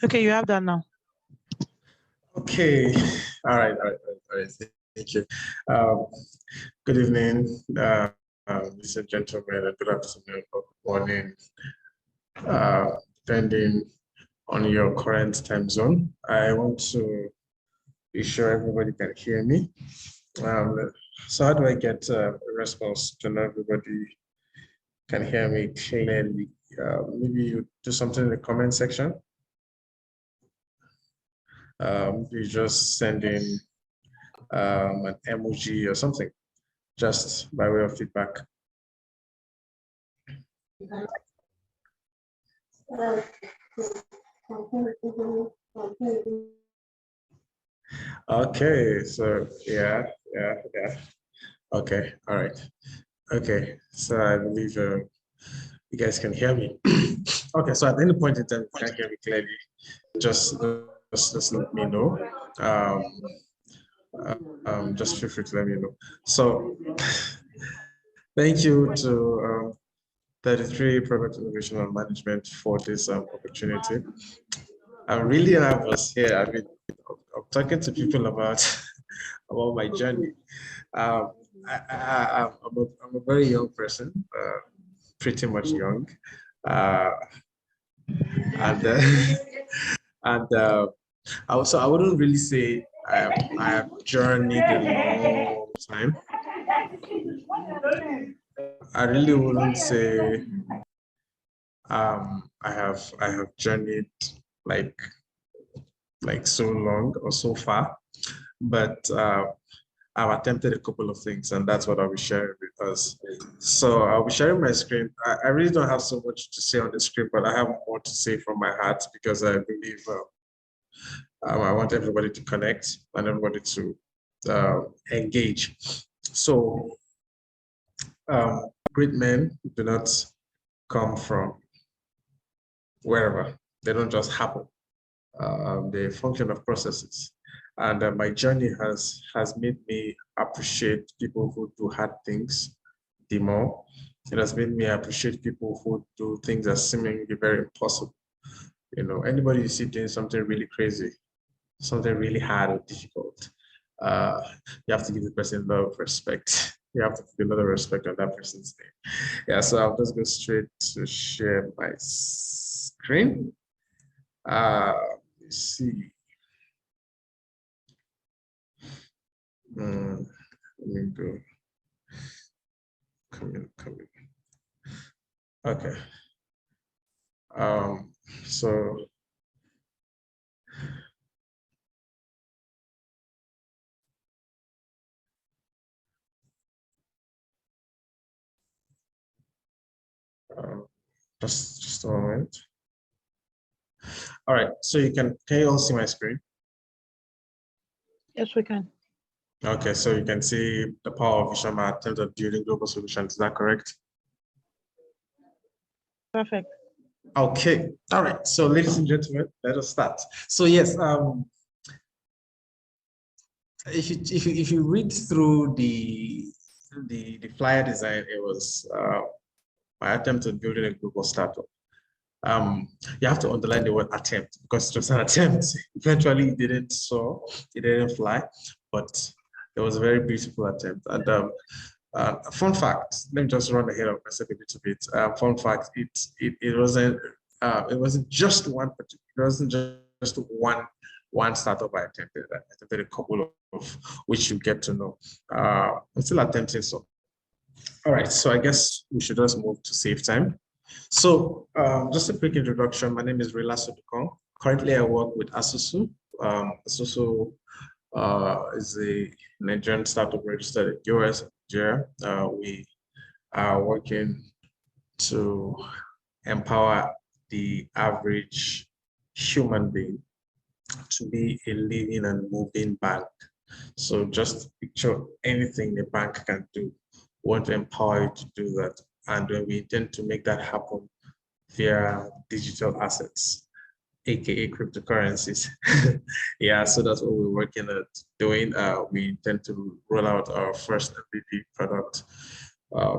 Okay, you have that now. Okay. All right. Thank you. Good evening, ladies and gentlemen, and good afternoon or good morning, depending on your current time zone. I want to be sure everybody can hear me. So how do I get a response to know everybody can hear me clearly? Maybe you do something in the comment section. You just send in an emoji or something, just by way of feedback. Okay, so yeah. Okay, all right. Okay, so I believe you guys can hear me. Okay, so at any point in time, you can't hear me clearly, just let me know. Just feel free to let me know. So thank you to 33 Product Innovation and Management for this opportunity. I'm really nervous here. I mean, I'm talking to people about about my journey. I'm a very young person, pretty much young, and I wouldn't really say I have journeyed a long time. I really wouldn't say I have journeyed like so long or so far, but I've attempted a couple of things, and that's what I'll be sharing with us. So I'll be sharing my screen. I really don't have so much to say on the screen, but I have more to say from my heart because I believe I want everybody to connect and everybody to engage. So great men do not come from wherever. They don't just happen. They function of processes. And my journey has made me appreciate people who do hard things the more. It has made me appreciate people who do things that seemingly very impossible. You know, anybody you see doing something really crazy, something really hard or difficult, you have to give the person a lot of respect. You have to put a lot of respect on that person's name. Yeah, so I'll just go straight to share my screen. Let's see. Let me go. Come in. Okay. So just a moment. All right. So can you all see my screen? Yes, we can. Okay, so you can see the power of vision in terms of building global solutions. Is that correct? Perfect. Okay. All right. So, ladies and gentlemen, let us start. So, yes, if you read through the flyer design, it was my attempt at building a global startup. You have to underline the word attempt because it was an attempt. Eventually, it didn't fly, but it was a very beautiful attempt. And fun fact, let me just run ahead of myself a little bit. Fun fact, it wasn't just one particular, it wasn't just one startup I attempted. I attempted a couple of which you get to know. I'm still attempting some. All right, so I guess we should just move to save time. So just a quick introduction. My name is Rhilaso Dokong. Currently, I work with Asusu. Asusu is a Nigerian startup registered in US, Nigeria. We are working to empower the average human being to be a living and moving bank. So just picture anything the bank can do. We want to empower you to do that. And we intend to make that happen via digital assets, aka cryptocurrencies. Yeah, so that's what we're working at doing. We intend to roll out our first MVP product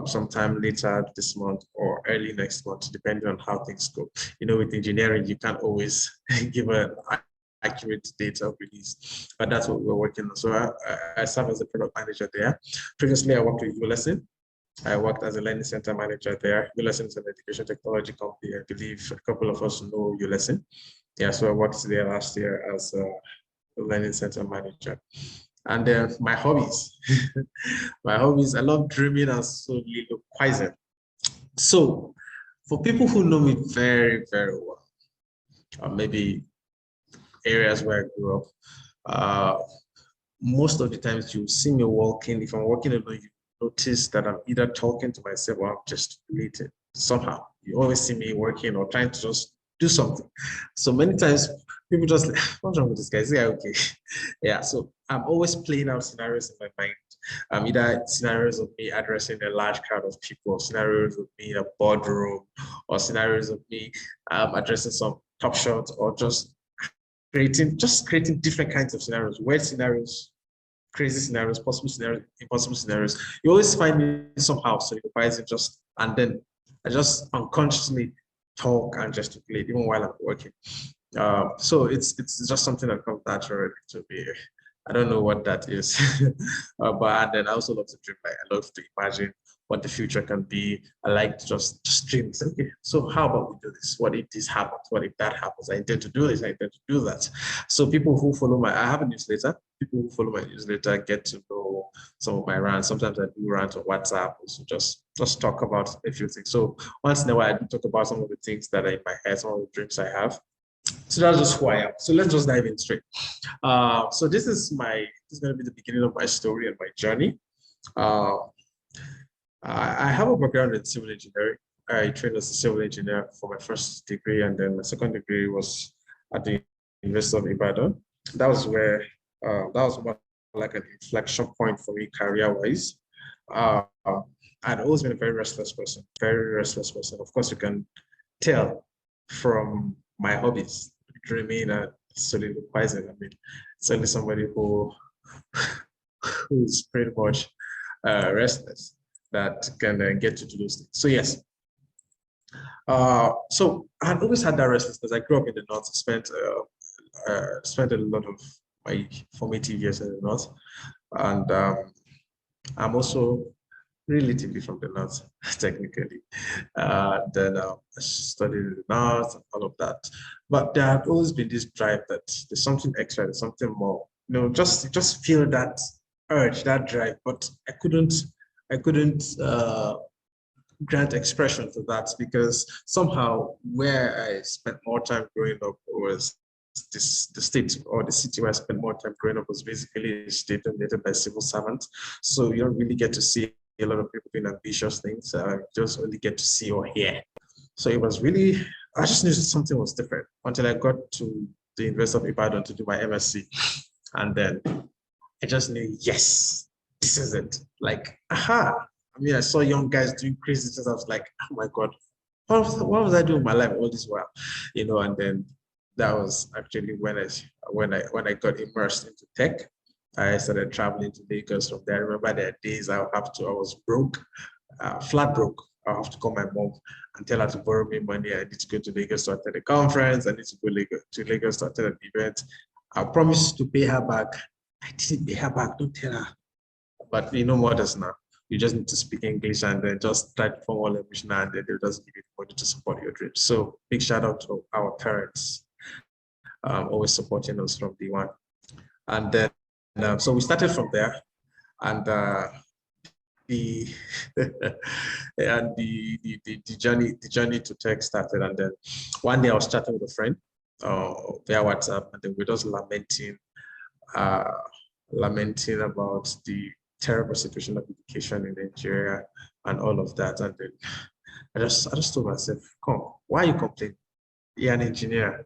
sometime later this month or early next month, depending on how things go. You know, with engineering, you can't always give an accurate date of release, but that's what we're working on. So I serve as a product manager there. Previously, I worked with Rhilaso. I worked as a learning center manager there. Rhilaso is an education technology company. I believe a couple of us know Rhilaso. Yeah, so I worked there last year as a learning center manager. And then my hobbies. My hobbies, I love dreaming and soliloquizing. So for people who know me very, very well, or maybe areas where I grew up, most of the times you see me walking. If I'm walking alone, you notice that I'm either talking to myself or I'm gesticulating somehow. You always see me working or trying to just do something. So many times people just like, what's wrong with this guy? Is he okay? Yeah, so I'm always playing out scenarios in my mind. Either scenarios of me addressing a large crowd of people, scenarios of me in a boardroom, or scenarios of me addressing some top shots, or just creating different kinds of scenarios, weird scenarios, crazy scenarios, possible scenarios, impossible scenarios. You always find me somehow, so you buy it just, and then I just unconsciously talk and gesticulate even while I'm working. So it's just something that comes naturally to me. I don't know what that is, but then I also love to dream. Like I love to imagine what the future can be. I like to just dream. Say, okay, so how about we do this? What if this happens? What if that happens? I intend to do this. I intend to do that. So people who follow I have a newsletter. People who follow my newsletter get to know some of my rants. Sometimes I do rant on WhatsApp, so just talk about a few things. So once in a while, I do talk about some of the things that are in my head, some of the dreams I have. So that's just who I am. So let's just dive in straight. So this is going to be the beginning of my story and my journey. I have a background in civil engineering. I trained as a civil engineer for my first degree, and then my second degree was at the University of Ibadan. That was where that was more like an inflection point for me career-wise. I'd always been a very restless person, very restless person. Of course, you can tell from my hobbies, dreaming and soliloquizing. I mean, certainly somebody who's pretty much restless that can get you to those things. So yes. So I always had that restlessness. I grew up in the north, spent a lot of my formative years in the north, and I'm also relatively from the north, technically. Then I studied in the north and all of that. But there had always been this drive that there's something extra, there's something more. You know, just feel that urge, that drive. But I couldn't grant expression to that because somehow where I spent more time growing up was the state or the city where I spent more time growing up was basically a state dominated by civil servants. So you don't really get to see a lot of people doing ambitious things. You just only get to see or hear. So it was really, I just knew something was different until I got to the University of Ibadan to do my MSc. And then I just knew, yes, this is it. Like, aha. I mean, I saw young guys doing crazy things. I was like, oh my God, what was I doing in my life all this while? You know, and then that was actually when I got immersed into tech. I started traveling to Lagos from there. I remember there are days I was broke, flat broke. I'll have to call my mom and tell her to borrow me money. I need to go to Lagos to attend a conference. I need to go to Lagos to attend an event. I promised to pay her back. I didn't pay her back, don't tell her. But you know mothers now. You just need to speak English and then just try to form one language now, and then they'll just give you the money to support your dreams. So big shout out to our parents, always supporting us from day one. And then, so we started from there, and the journey to tech started. And then one day I was chatting with a friend via WhatsApp, and then we're just lamenting about the terrible situation of education in Nigeria and all of that. And then I just told myself, come, why are you complaining? You're an engineer.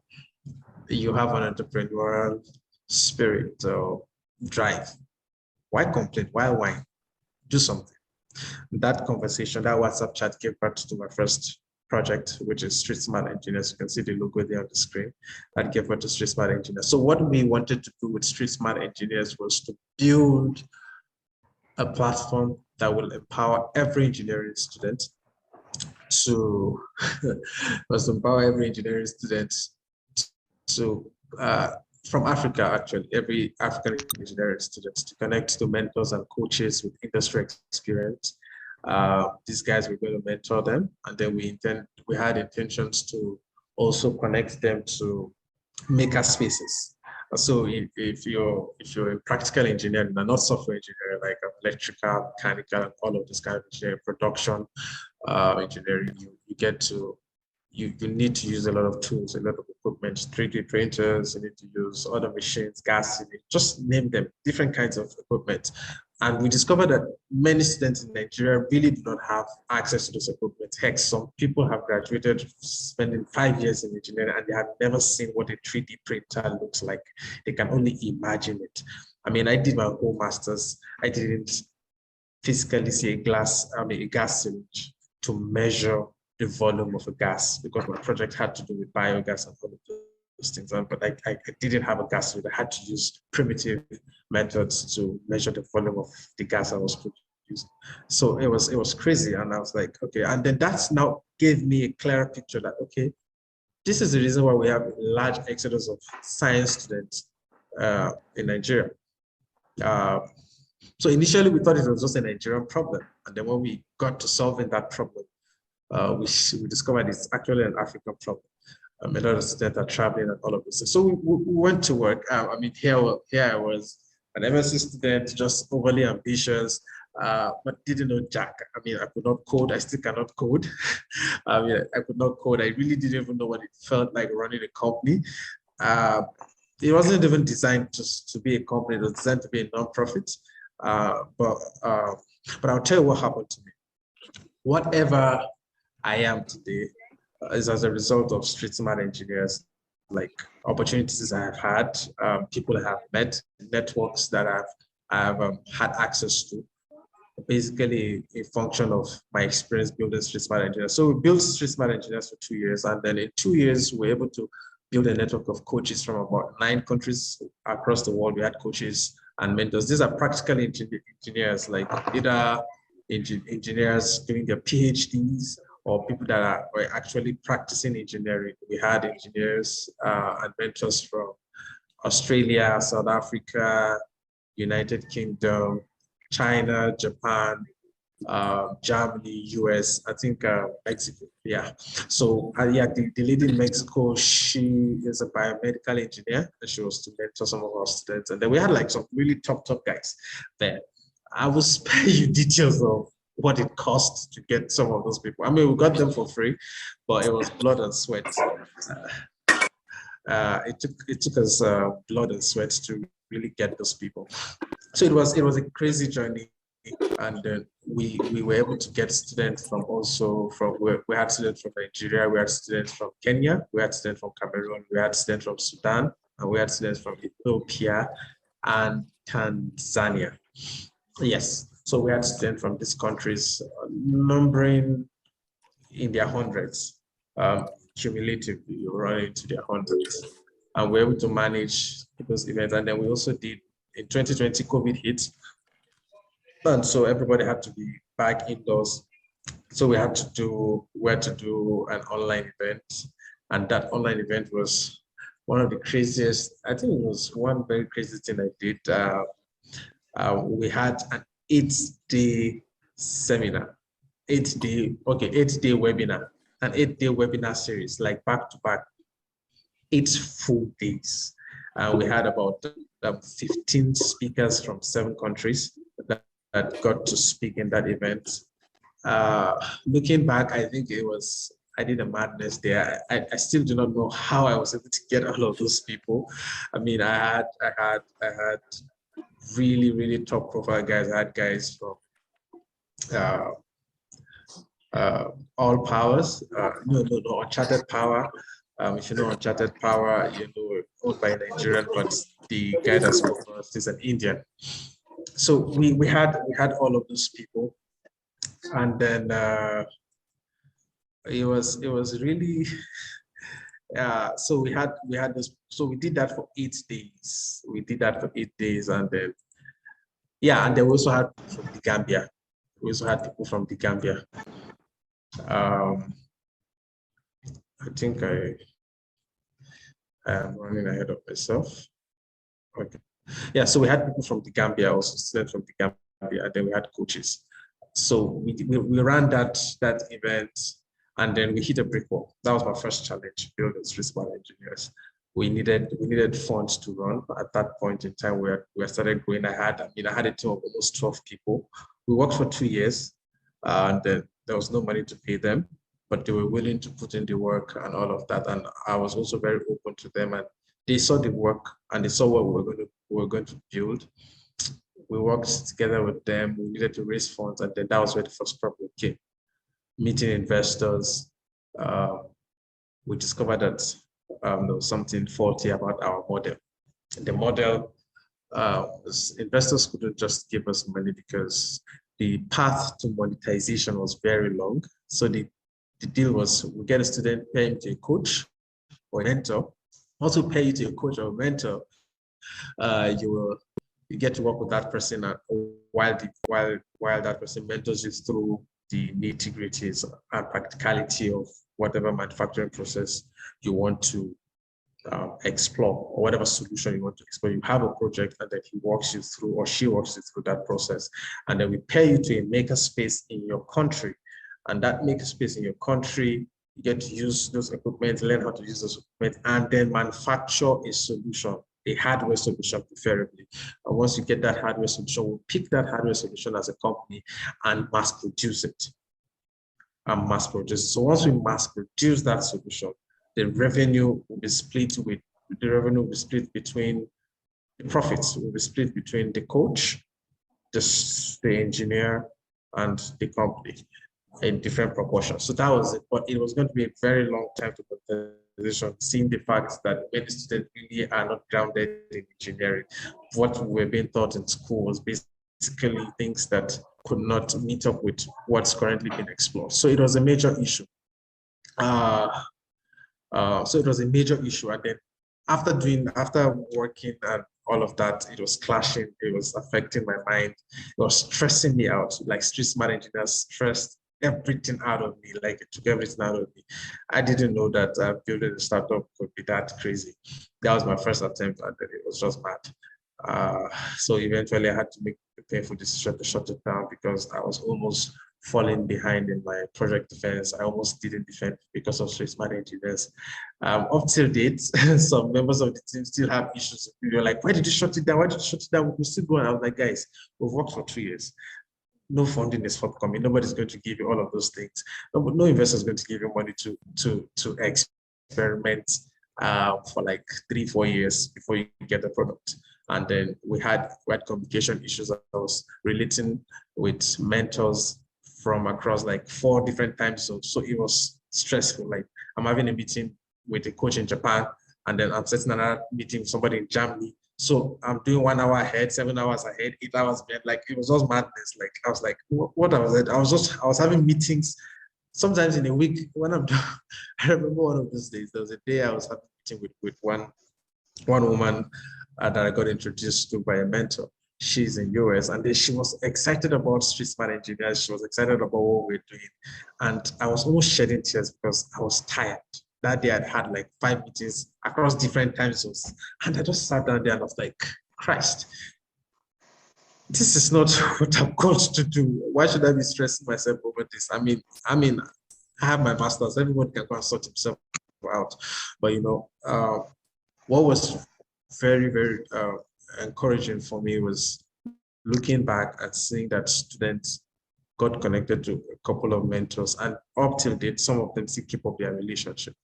You have an entrepreneurial spirit or drive. Why complain? Why whine? Do something. That conversation, that WhatsApp chat gave birth to my first project, which is Street Smart Engineers. You can see the logo there on the screen. That gave birth to Street Smart Engineers. So what we wanted to do with Street Smart Engineers was to build a platform that will empower every engineering student to was empower every engineering student to from Africa, actually, every African engineering student to connect to mentors and coaches with industry experience. These guys were going to mentor them, and then we had intentions to also connect them to maker spaces. So if you're a practical engineer and not software engineer, like electrical, mechanical, and all of this kind of engineering, production engineering, you get to you need to use a lot of tools, a lot of equipment, 3D printers, you need to use other machines, gas, just name them, different kinds of equipment. And we discovered that many students in Nigeria really do not have access to this equipment. Heck, some people have graduated spending 5 years in engineering and they have never seen what a 3D printer looks like. They can only imagine it. I mean, I did my whole master's. I didn't physically see a gas syringe to measure the volume of a gas because my project had to do with biogas and all of those things. But I didn't have a gas cylinder. I had to use primitive methods to measure the volume of the gas I was producing. So it was crazy. And I was like, okay. And then that's now gave me a clearer picture that, okay, this is the reason why we have a large exodus of science students in Nigeria. So initially we thought it was just a Nigerian problem. And then when we got to solving that problem, we discovered it's actually an African problem. A lot of students are traveling and all of this. So we went to work. I mean, here I was, an MSc student, just overly ambitious, but didn't know jack. I mean, I could not code. I still cannot code. I mean, I could not code. I really didn't even know what it felt like running a company. It wasn't even designed just to be a company. It was designed to be a non-profit. But I'll tell you what happened to me. Whatever I am today is as a result of street smart engineers, like opportunities I have had, people I have met, networks that I've had access to, basically a function of my experience building street smart engineers. So we built street smart engineers for 2 years, and then in 2 years, we were able to build a network of coaches from about 9 countries across the world. We had coaches and mentors. These are practical engineers, like either engineers doing their PhDs or people that are actually practicing engineering. We had engineers and mentors from Australia, South Africa, United Kingdom, China, Japan, Germany, US, I think Mexico, yeah. So yeah, the lady in Mexico, she is a biomedical engineer, and she was to mentor some of our students. And then we had like some really top guys there. I will spare you details of what it cost to get some of those people. I mean, we got them for free, but it was blood and sweat. It took us blood and sweat to really get those people. So it was a crazy journey, and then we were able to get students we had students from Nigeria, we had students from Kenya, we had students from Cameroon, we had students from Sudan, and we had students from Ethiopia and Tanzania. Yes, so we had students from these countries, numbering in their hundreds, cumulatively running into their hundreds, and we're able to manage those events. And then we also did, in 2020, COVID hit, and so everybody had to be back indoors. So we had to do an online event, and that online event was one of the craziest. I think it was one very crazy thing I did. We had an 8-day seminar, 8-day webinar, an 8-day webinar series, like back to back, 8 full days. We had about 15 speakers from 7 countries that got to speak in that event. Looking back, I think I did a madness there. I still do not know how I was able to get all of those people. I mean, I had really, really top profile guys. I had guys from All Powers, no, Uncharted Power. If you know Uncharted Power, you know, owned by a Nigerian, but the guy that spoke for us is an Indian. So we had all of those people, and then it was really so we had this. So we did that for 8 days. And then and then we also had from the Gambia. We also had people from the Gambia. I think I am running ahead of myself. Okay. Yeah, so we had people from the Gambia, also students from the Gambia, and then we had coaches. So we ran that event, and then we hit a brick wall. That was my first challenge, building street smart engineers. We needed funds to run. At that point in time, we started growing. I had a team of almost 12 people. We worked for 2 years, and then there was no money to pay them, but they were willing to put in the work and all of that. And I was also very open to them, and they saw the work and they saw what we were going to build. We worked together with them. We needed to raise funds, and then that was where the first problem came. Meeting investors, we discovered that there was something faulty about our model. The model, investors couldn't just give us money because the path to monetization was very long. So the deal was, we get a student, pay him to a coach or a mentor. Also pay you to a coach or a mentor. You get to work with that person while that person mentors you through the nitty-gritties and practicality of whatever manufacturing process you want to explore, or whatever solution you want to explore. You have a project, and then he walks you through, or she walks you through that process. And then we pay you to a maker space in your country. And that maker space in your country, you get to use those equipment, learn how to use those equipment, and then manufacture a solution, a hardware solution preferably. And once you get that hardware solution, we'll pick that hardware solution as a company and mass produce it. So once we mass produce that solution, the revenue will be split between the profits will be split between the coach, the engineer, and the company in different proportions. So that was it. But it was going to be a very long time to put the position, seeing the fact that many students really are not grounded in engineering. What we were being taught in school was basically things that could not meet up with what's currently being explored. So it was a major issue. So it was a major issue. And then after working and all of that, it was clashing. It was affecting my mind. It was stressing me out. Like street smart engineers stressed everything out of me. Like it took everything out of me. I didn't know that building a startup could be that crazy. That was my first attempt, and then it was just bad. So eventually I had to make the painful decision to shut it down because I was almost falling behind in my project defense. I almost didn't defend because of street smart engineers. Up till date, some members of the team still have issues. You're like, why did you shut it down? Why did you shut it down? We're still going. I was like, guys, we've worked for 2 years. No funding is forthcoming. Nobody's going to give you all of those things. No investor is going to give you money to experiment for like 3-4 years before you get the product. And then we had communication issues. I was relating with mentors from across like 4 different time zones. So it was stressful. Like I'm having a meeting with a coach in Japan, and then I'm setting another meeting with somebody in Germany. So I'm doing 1 hour ahead, 7 hours ahead, 8 hours ahead. Like it was just madness. Like I was like, what I was having meetings sometimes in a week when I'm done. I remember one of those days. There was a day I was having a meeting with one woman that I got introduced to by a mentor. She's in US, and then she was excited about street smart engineers. She was excited about what we're doing. And I was almost shedding tears because I was tired. That day I'd had like 5 meetings across different time zones. And I just sat down there and I was like, Christ, this is not what I'm called to do. Why should I be stressing myself over this? I mean, I have my master's. Everyone can go and sort himself out. But what was very, very encouraging for me was looking back and seeing that students got connected to a couple of mentors, and up till date, some of them still keep up their relationship.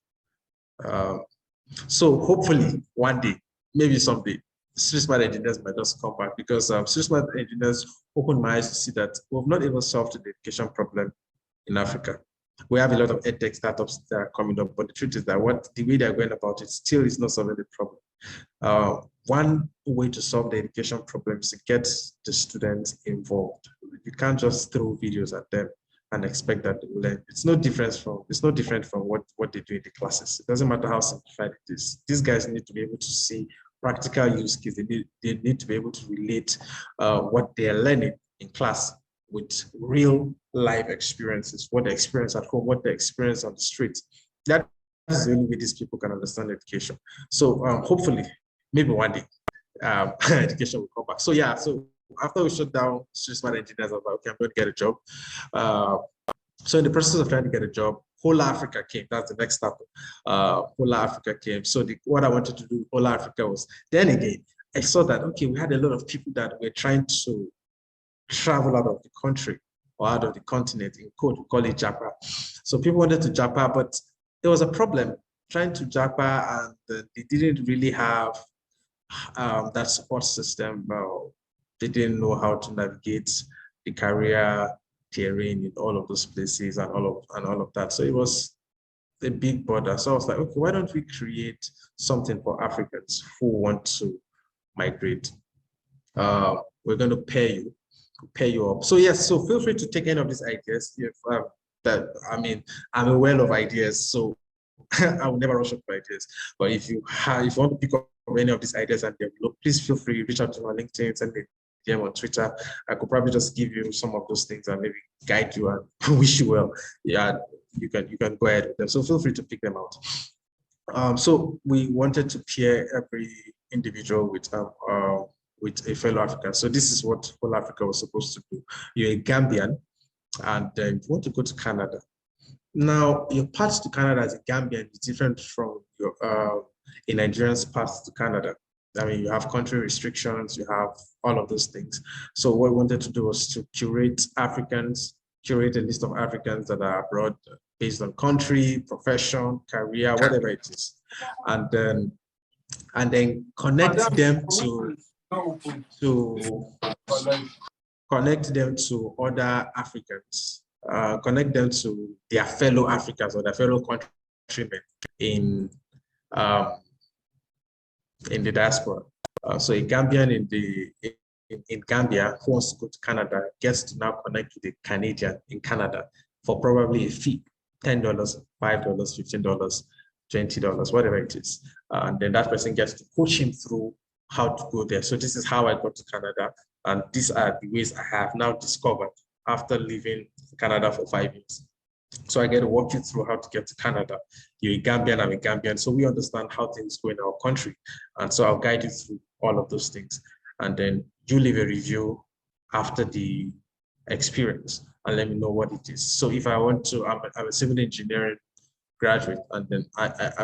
So hopefully one day, maybe someday, street smart engineers might just come back, because street smart engineers opened my eyes to see that we've not even solved the education problem in Africa. We have a lot of edtech startups that are coming up, but the truth is that the way they're going about it still is not solving the problem. One way to solve the education problem is to get the students involved. You can't just throw videos at them and expect that they will learn. It's no different from what they do in the classes. It doesn't matter how simplified it is. These guys need to be able to see practical use cases. They need to be able to relate what they're learning in class with real life experiences, what they experience at home, what they experience on the street. That is the only way these people can understand education. So hopefully, maybe one day, education will come back. So yeah, so after we shut down Street Smart Engineers, I was like, okay, I'm going to get a job. So in the process of trying to get a job, Holla Africa came. That's the next step. Holla Africa came. So what I wanted to do with Holla Africa was, then again, I saw that, okay, we had a lot of people that were trying to travel out of the country or out of the continent. In code, we call it Japa. So people wanted to Japa, but there was a problem trying to Japa, and they didn't really have that support system. They didn't know how to navigate the career terrain in all of those places and all of that. So it was a big border. So I was like, okay, why don't we create something for Africans who want to migrate? We're going to pay you up. So yes, so feel free to take any of these ideas. If I'm a well of ideas, so I will never rush up for ideas. But if you want to pick up any of these ideas and develop, please feel free to reach out to me on LinkedIn, send me a DM on Twitter. I could probably just give you some of those things and maybe guide you and wish you well. Yeah, you can go ahead with them. So feel free to pick them out. So we wanted to pair every individual with a fellow African. So this is what Holla Africa was supposed to do. You're a Gambian, and you want to go to Canada. Now, your path to Canada as a Gambian is different from your a Nigerian's path to Canada. I mean, you have country restrictions, you have all of those things. So what we wanted to do was to curate a list of Africans that are abroad based on country, profession, career, whatever it is, and then connect them to other Africans, connect them to their fellow Africans or their fellow countrymen in the diaspora. So a Gambian in Gambia who wants to go to Canada gets to now connect with a Canadian in Canada for probably a fee, $10, $5, $15, $20, whatever it is. And then that person gets to coach him through how to go there. So this is how I got to Canada. And these are the ways I have now discovered after living in Canada for 5 years. So I get to walk you through how to get to Canada. You're a Gambian, I'm a Gambian. So we understand how things go in our country. And so I'll guide you through all of those things. And then you leave a review after the experience and let me know what it is. So if I want to, I'm a civil engineering graduate, and then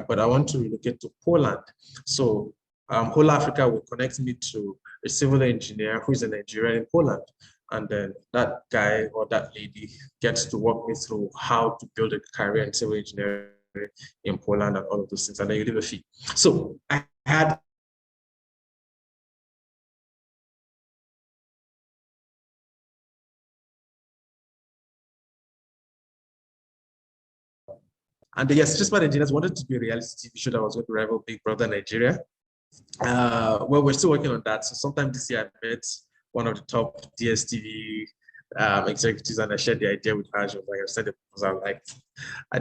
but I want to relocate to Poland. So Holla Africa will connect me to a civil engineer who is a Nigerian in Poland. And then that guy or that lady gets to walk me through how to build a career in civil engineering in Poland and all of those things. And then you leave a fee. So I had and yes, just my engineers wanted to be a reality TV show that was going to rival Big Brother Nigeria. Well, we're still working on that. So sometime this year, I met one of the top DSTV executives, and I shared the idea with her. She was like, I said it because I'm like, I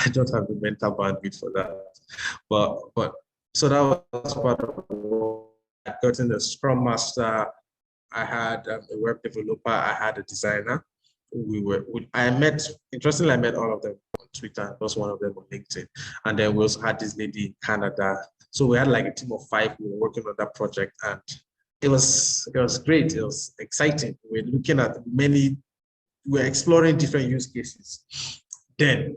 don't have the mental bandwidth for that. But so that was part of what I got in the Scrum Master. I had a web developer. I had a designer. Interestingly, I met all of them on Twitter, and plus one of them on LinkedIn. And then we also had this lady in Canada. So we had like a team of 5 who were working on that project, and it was great. It was exciting. We're looking at we're exploring different use cases. Then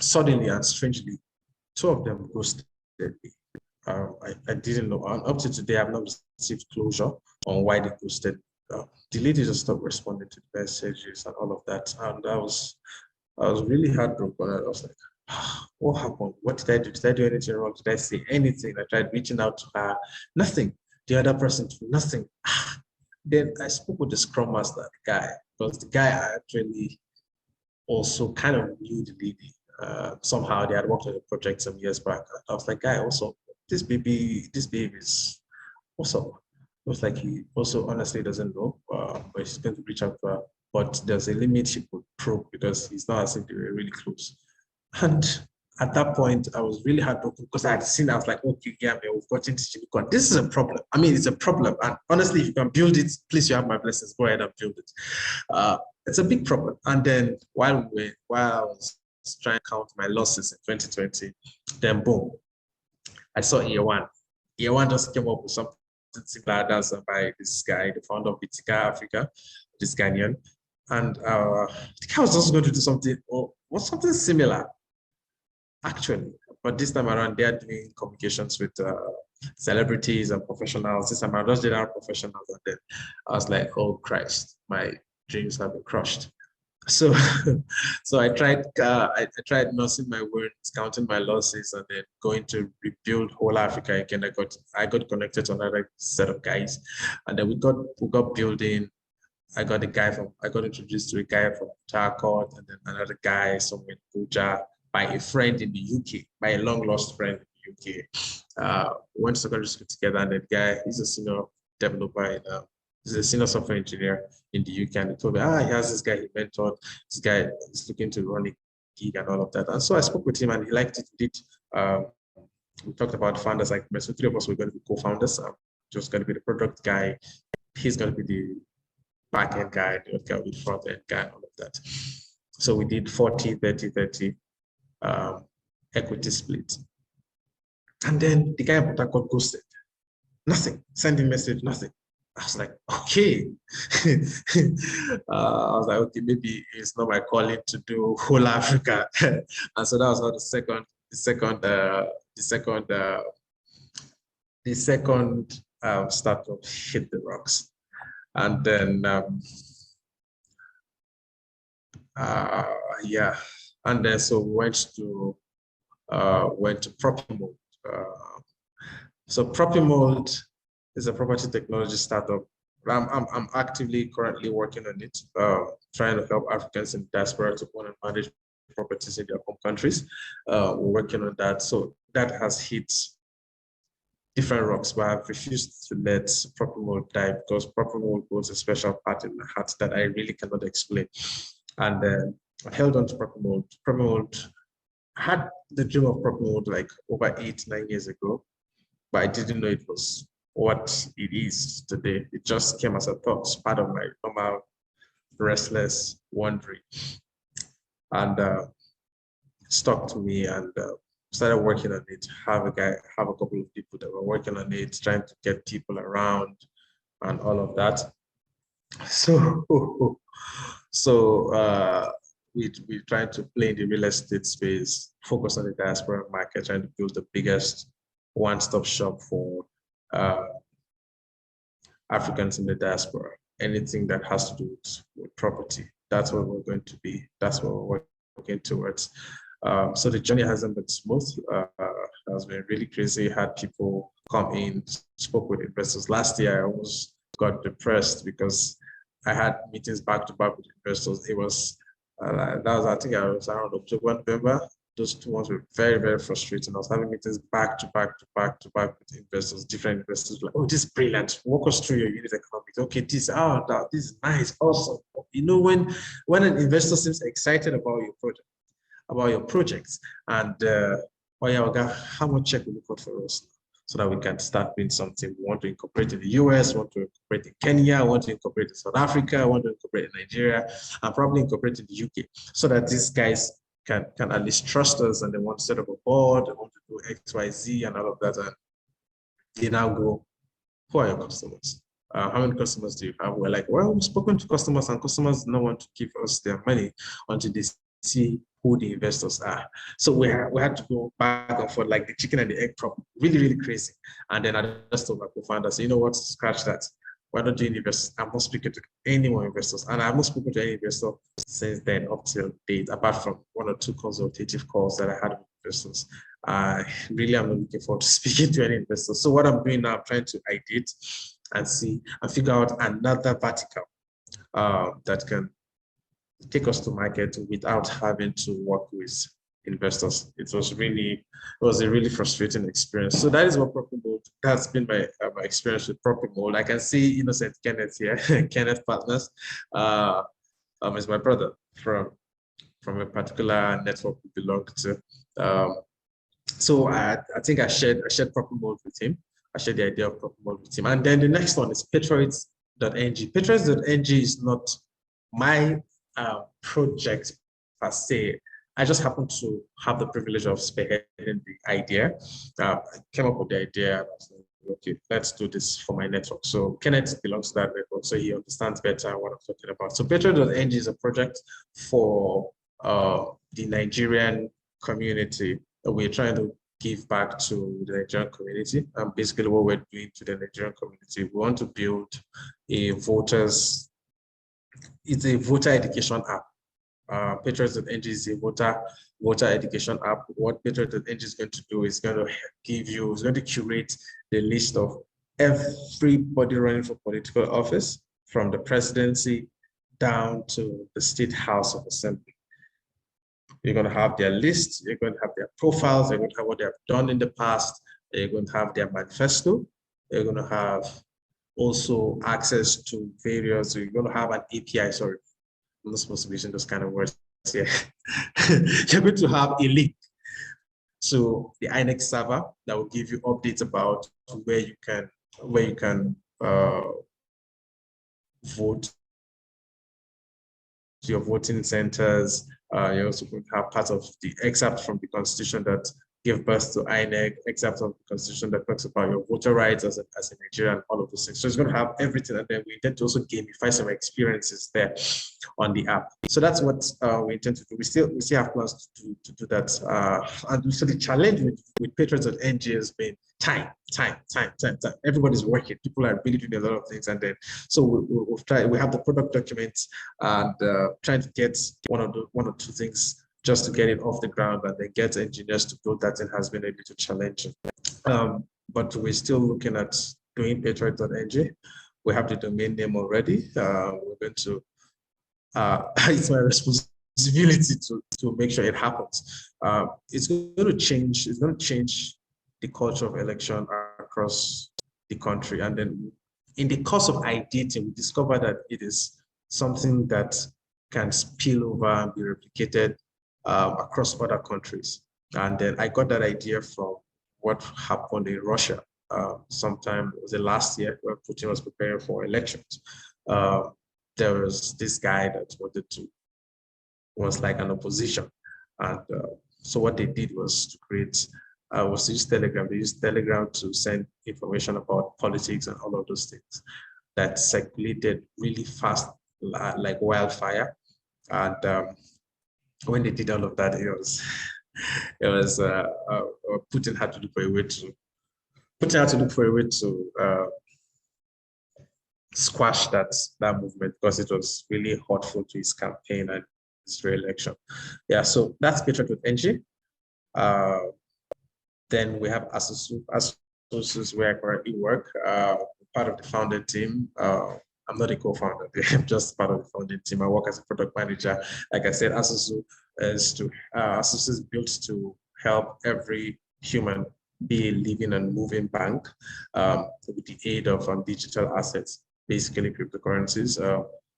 suddenly and strangely, 2 of them ghosted me. I didn't know. And up to today, I've not received closure on why they ghosted. The lady just stopped responding to the messages and all of that. And I was really heartbroken. I was like, what happened? What did I do? Did I do anything wrong? Did I say anything? I tried reaching out to her. Nothing. The other person, nothing. Then I spoke with the Scrum Master, the guy, because the guy actually also kind of knew the lady. Somehow they had worked on a project some years back. I was like, guy, also, this baby is awesome. It was like he also honestly doesn't know, but he's going to reach out to her. But there's a limit he could probe because he's not as if they were really close. And at that point, I was really heartbroken because I had seen, I was like, okay, yeah, man, we've got into Unicorn. This is a problem. I mean, it's a problem. And honestly, if you can build it, please, you have my blessings. Go ahead and build it. It's a big problem. And then while I was trying to count my losses in 2020, then boom, I saw year one. Year one just came up with something similar. That's by this guy, the founder of Holla Africa, this Ghanaian. And the guy was also going to do something, or was something similar, actually. But this time around, they are doing communications with celebrities and professionals. This time around, those general professionals. And then I was like, oh Christ, my dreams have been crushed. So, so I tried nursing my words, counting my losses, and then going to rebuild Holla Africa again. I got connected to another set of guys, and then we got building. I got introduced to a guy from Tarkot, and then another guy somewhere in Abuja by a friend in the UK, by a long lost friend in the UK. We went to secondary school together, and the guy, he's a senior developer in he's a senior software engineer in the UK, and he told me, he has this guy he mentored. This guy is looking to run a gig and all of that. And so I spoke with him, and he liked it. We talked about founders, like so three of us were going to be co-founders. I'm just going to be the product guy. He's going to be the back-end guy, the other guy with front-end guy, all of that. So we did 40, 30, 30 equity split. And then the guy at got ghosted. Nothing. Sending message, nothing. I was like, okay. I was like, okay, maybe it's not my calling to do whole Africa. And so that was how the second startup hit the rocks. And then yeah, and then so we went to Propy Mould. So Propy Mould is a property technology startup. I'm actively currently working on it, trying to help Africans in diaspora to own and manage properties in their home countries. We're working on that. So that has hit different rocks, but I've refused to let Propy Mould die because Propy Mould holds a special part in my heart that I really cannot explain. And I held on to Propy Mould. Propy Mould, I had the dream of Propy Mould like over 8-9 years ago, but I didn't know it was what it is today. It just came as a thought, part of my normal restless wandering. And it stuck to me, and started working on it. Have a couple of people that were working on it, trying to get people around and all of that. So we're trying to play in the real estate space, focus on the diaspora market, trying to build the biggest one-stop shop for Africans in the diaspora. Anything that has to do with property, that's what we're going to be. That's what we're working towards. So the journey hasn't been smooth. It has been really crazy. Had people come in, spoke with investors. Last year, I almost got depressed because I had meetings back to back with investors. It was I think I was around October, November. Those 2 months were very, very frustrating. I was having meetings back to back with investors, different investors, like, oh, this is brilliant. Walk us through your unit economics. Okay, this is nice, awesome. You know, when an investor seems excited about your projects, and oh yeah, okay, how much check will you cut for us so that we can start doing something? We want to incorporate in the US, want to incorporate in Kenya, want to incorporate in South Africa, want to incorporate in Nigeria, and probably incorporate in the UK, so that these guys can at least trust us, and they want to set up a board, they want to do X, Y, Z, and all of that. And they now go, who are your customers? How many customers do you have? We're like, well, we've spoken to customers, and customers don't want to give us their money until they see who the investors are. So we had to go back and forth, like the chicken and the egg problem, really, really crazy. And then I just told my co-founder, so you know what, scratch that. We're not doing investors. I'm not speaking to any more investors. And I've not spoken to any investor since then up till date, apart from 1 or 2 consultative calls that I had with investors. I really am not looking forward to speaking to any investors. So what I'm doing now, I'm trying to ideate and see and figure out another vertical that can take us to market without having to work with investors. It was a really frustrating experience. So that is what Propy Mould, that's been my experience with Propy Mould. I can see innocent Kenneth here, Kenneth Partners, is my brother from a particular network we belong to. So I think I shared Propy Mould with him. I shared the idea of Propy Mould with him. And then the next one is Patriots.ng. Patriots.ng is not my project per se. I just happened to have the privilege of spearheading the idea. I came up with the idea. Okay, let's do this for my network. So Kenneth belongs to that network, so he understands better what I'm talking about. So Patriot.ng is a project for the Nigerian community. We're trying to give back to the Nigerian community. And basically what we're doing to the Nigerian community, we want to build it's a voter education app. Patriots.ng is a voter education app. What Patriots.ng is going to do is going to curate the list of everybody running for political office, from the presidency down to the State House of Assembly. You're going to have their list, you're going to have their profiles, you're going to have what they have done in the past, you're going to have their manifesto, you're going to have also access to various, you're going to have an API, sorry, I'm not supposed to be using those kind of words here. You're going to have a link to the INEC server that will give you updates about where you can vote, your voting centers. You're also going to have part of the excerpt from the Constitution that give birth to INEC, excerpt of the Constitution that talks about your voter rights as a Nigerian, all of those things. So it's going to have everything, and then we intend to also gamify some experiences there on the app. So that's what we intend to do. We still have plans to do that. And so the challenge with Patriots.ng has been time. Everybody's working. People are really doing a lot of things, and then so we've tried. We have the product documents and trying to get one or two things just to get it off the ground, and then get engineers to build that in has been a little challenging. But we're still looking at doing Patriot.ng. We have the domain name already. We're going to, it's my responsibility to make sure it happens. It's going to change the culture of election across the country. And then in the course of ideating, we discovered that it is something that can spill over and be replicated across other countries. And then I got that idea from what happened in Russia sometime, was it last year, when Putin was preparing for elections. There was this guy that was like an opposition. And so what they did was to use Telegram. They used Telegram to send information about politics and all of those things that circulated really fast, like wildfire. And when they did all of that, Putin had to look for a way to squash that movement, because it was really hurtful to his campaign and his re-election. Yeah, so that's Patriot.ng. Then we have Asusu. Asusu is where I currently work. Part of the founding team. I'm not a co-founder. I'm just part of the founding team. I work as a product manager. Like I said, Asusu is built to help every human be a living and moving bank with the aid of digital assets, basically cryptocurrencies.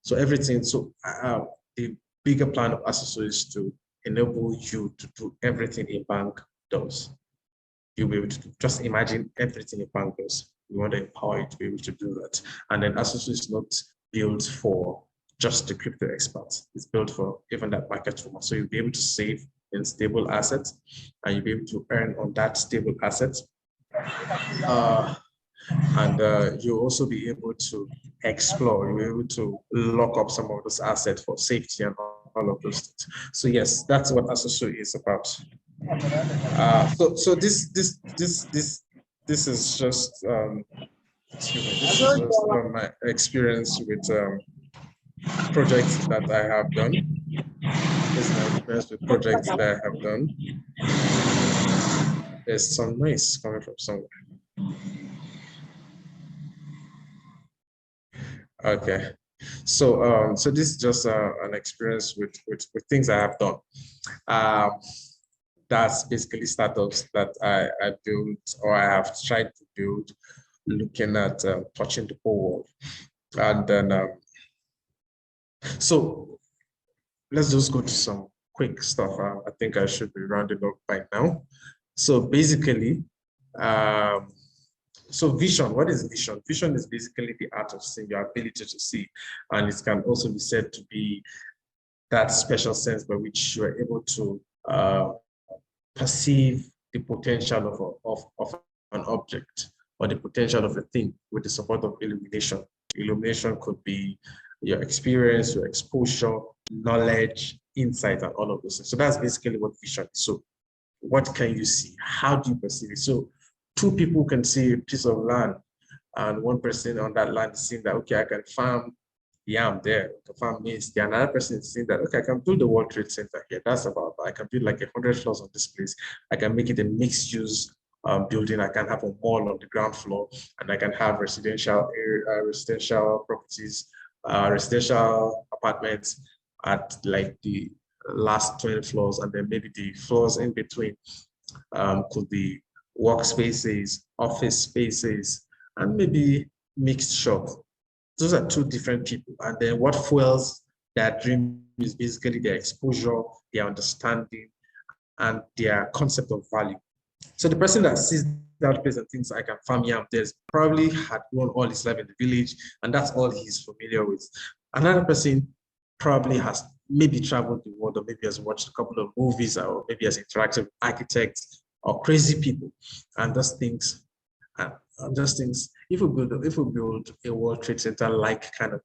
So everything. So the bigger plan of Asusu is to enable you to do everything a bank does. You'll be able to just imagine everything a bank does. We want to empower you to be able to do that. And then Asusu is not built for just the crypto experts. It's built for even that market woman. So you'll be able to save in stable assets, and you'll be able to earn on that stable assets. And you'll also be able to explore. You'll be able to lock up some of those assets for safety and all of those things. So yes, that's what Asusu is about. So this is just my experience with projects that I have done. This is my experience with projects that I have done. There's some noise coming from somewhere. Okay, so so this is just an experience with things I have done. That's basically startups that I built, or I have tried to build, looking at touching the whole world. And then so let's just go to some quick stuff. I think I should be rounding up by now. So basically, so vision, what is vision? Vision is basically the art of seeing, your ability to see. And it can also be said to be that special sense by which you are able to perceive the potential of an object or the potential of a thing with the support of illumination. Illumination could be your experience, your exposure, knowledge, insight, and all of those things. So that's basically what vision is. So what can you see? How do you perceive it? So two people can see a piece of land, and one person on that land is seeing that, okay, I can farm yam there, I can farm maize. The another person is saying that, okay, I can build the World Trade Center here. That's about, I can build like 100 floors on this place. I can make it a mixed use building. I can have a mall on the ground floor, and I can have residential properties, residential apartments at like the last 20 floors, and then maybe the floors in between could be workspaces, office spaces, and maybe mixed shop. Those are two different people. And then what fuels their dream is basically their exposure, their understanding, and their concept of value. So the person that sees that place and thinks, I can farm yam, there's probably had grown all his life in the village, and that's all he's familiar with. Another person probably has maybe traveled the world, or maybe has watched a couple of movies, or maybe has interacted with architects or crazy people, and just thinks, if we build a World Trade Center like kind of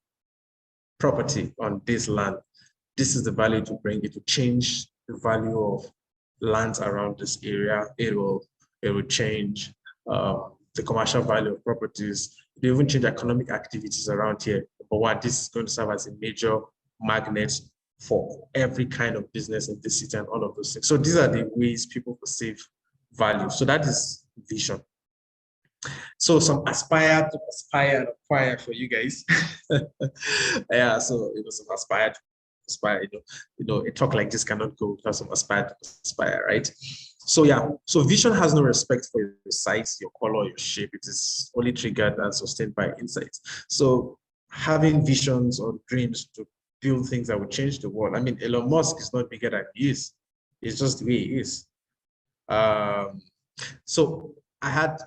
property on this land, this is the value to bring. It to change the value of lands around this area. It will change the commercial value of properties. They even change economic activities around here. But what this is going to serve as a major magnet for every kind of business in the city and all of those things. So these are the ways people perceive value. So that is vision. So some aspire and acquire for you guys. Yeah, so some aspire to aspire, a talk like this cannot go without some aspire to aspire, right? So yeah, so vision has no respect for your size, your color, your shape. It is only triggered and sustained by insights. So having visions or dreams to build things that will change the world. I mean, Elon Musk is not bigger than he is. It's just the way he is. So I had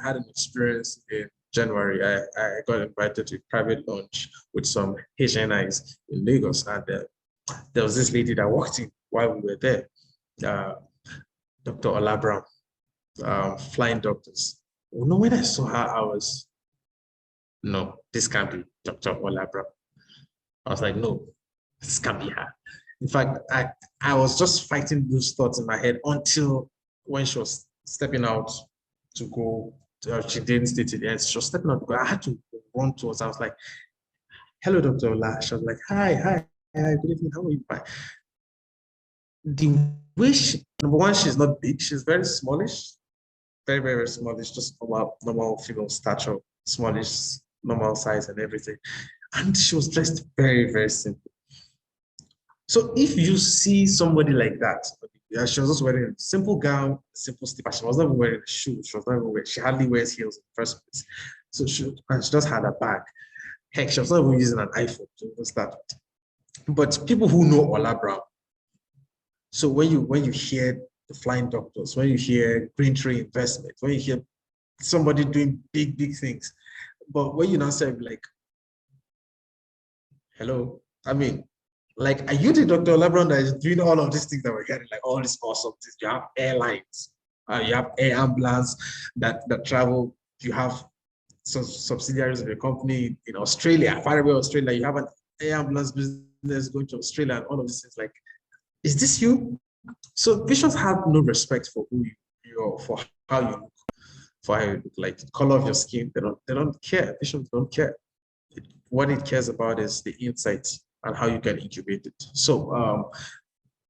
an experience in January. I got invited to a private lunch with some HNIs in Lagos, and there was this lady that walked in while we were there, Dr. Olabram, flying doctors. You know, when I saw her, I was, no, this can't be Dr. Olabram. I was like, no, this can't be her. In fact, I was just fighting those thoughts in my head until when she was stepping out to go, she didn't state it yet. She was stepping out, but I had to run towards her. I was like, hello, Dr. Ola. She was like, hi, good evening, how are you? Bye. The way number one, she's not big, she's very smallish, very, very, very smallish, just normal female stature, smallish, normal size and everything. And she was dressed very, very simple. So if you see somebody like that, she was just wearing a simple gown, simple slipper. She was not even wearing a shoe. She hardly wears heels in the first place. So she just had a bag. Heck, she was not even using an iPhone to start with. But people who know Ola Brown, so when you hear the flying doctors, when you hear Green Tree Investment, when you hear somebody doing big, big things, but when you now say like, hello, I mean, like, are you the Dr. Lebron that is doing all of these things that we're getting, like all these awesome things? You have airlines, you have air ambulance that travel, you have some subsidiaries of your company in Australia, far away Australia, you have an air ambulance business going to Australia and all of these things. Like, is this you? So visions have no respect for who you are, for how you look, for how you look, like the color of your skin. They don't care. Visions don't care. What it cares about is the insights and how you can incubate it. So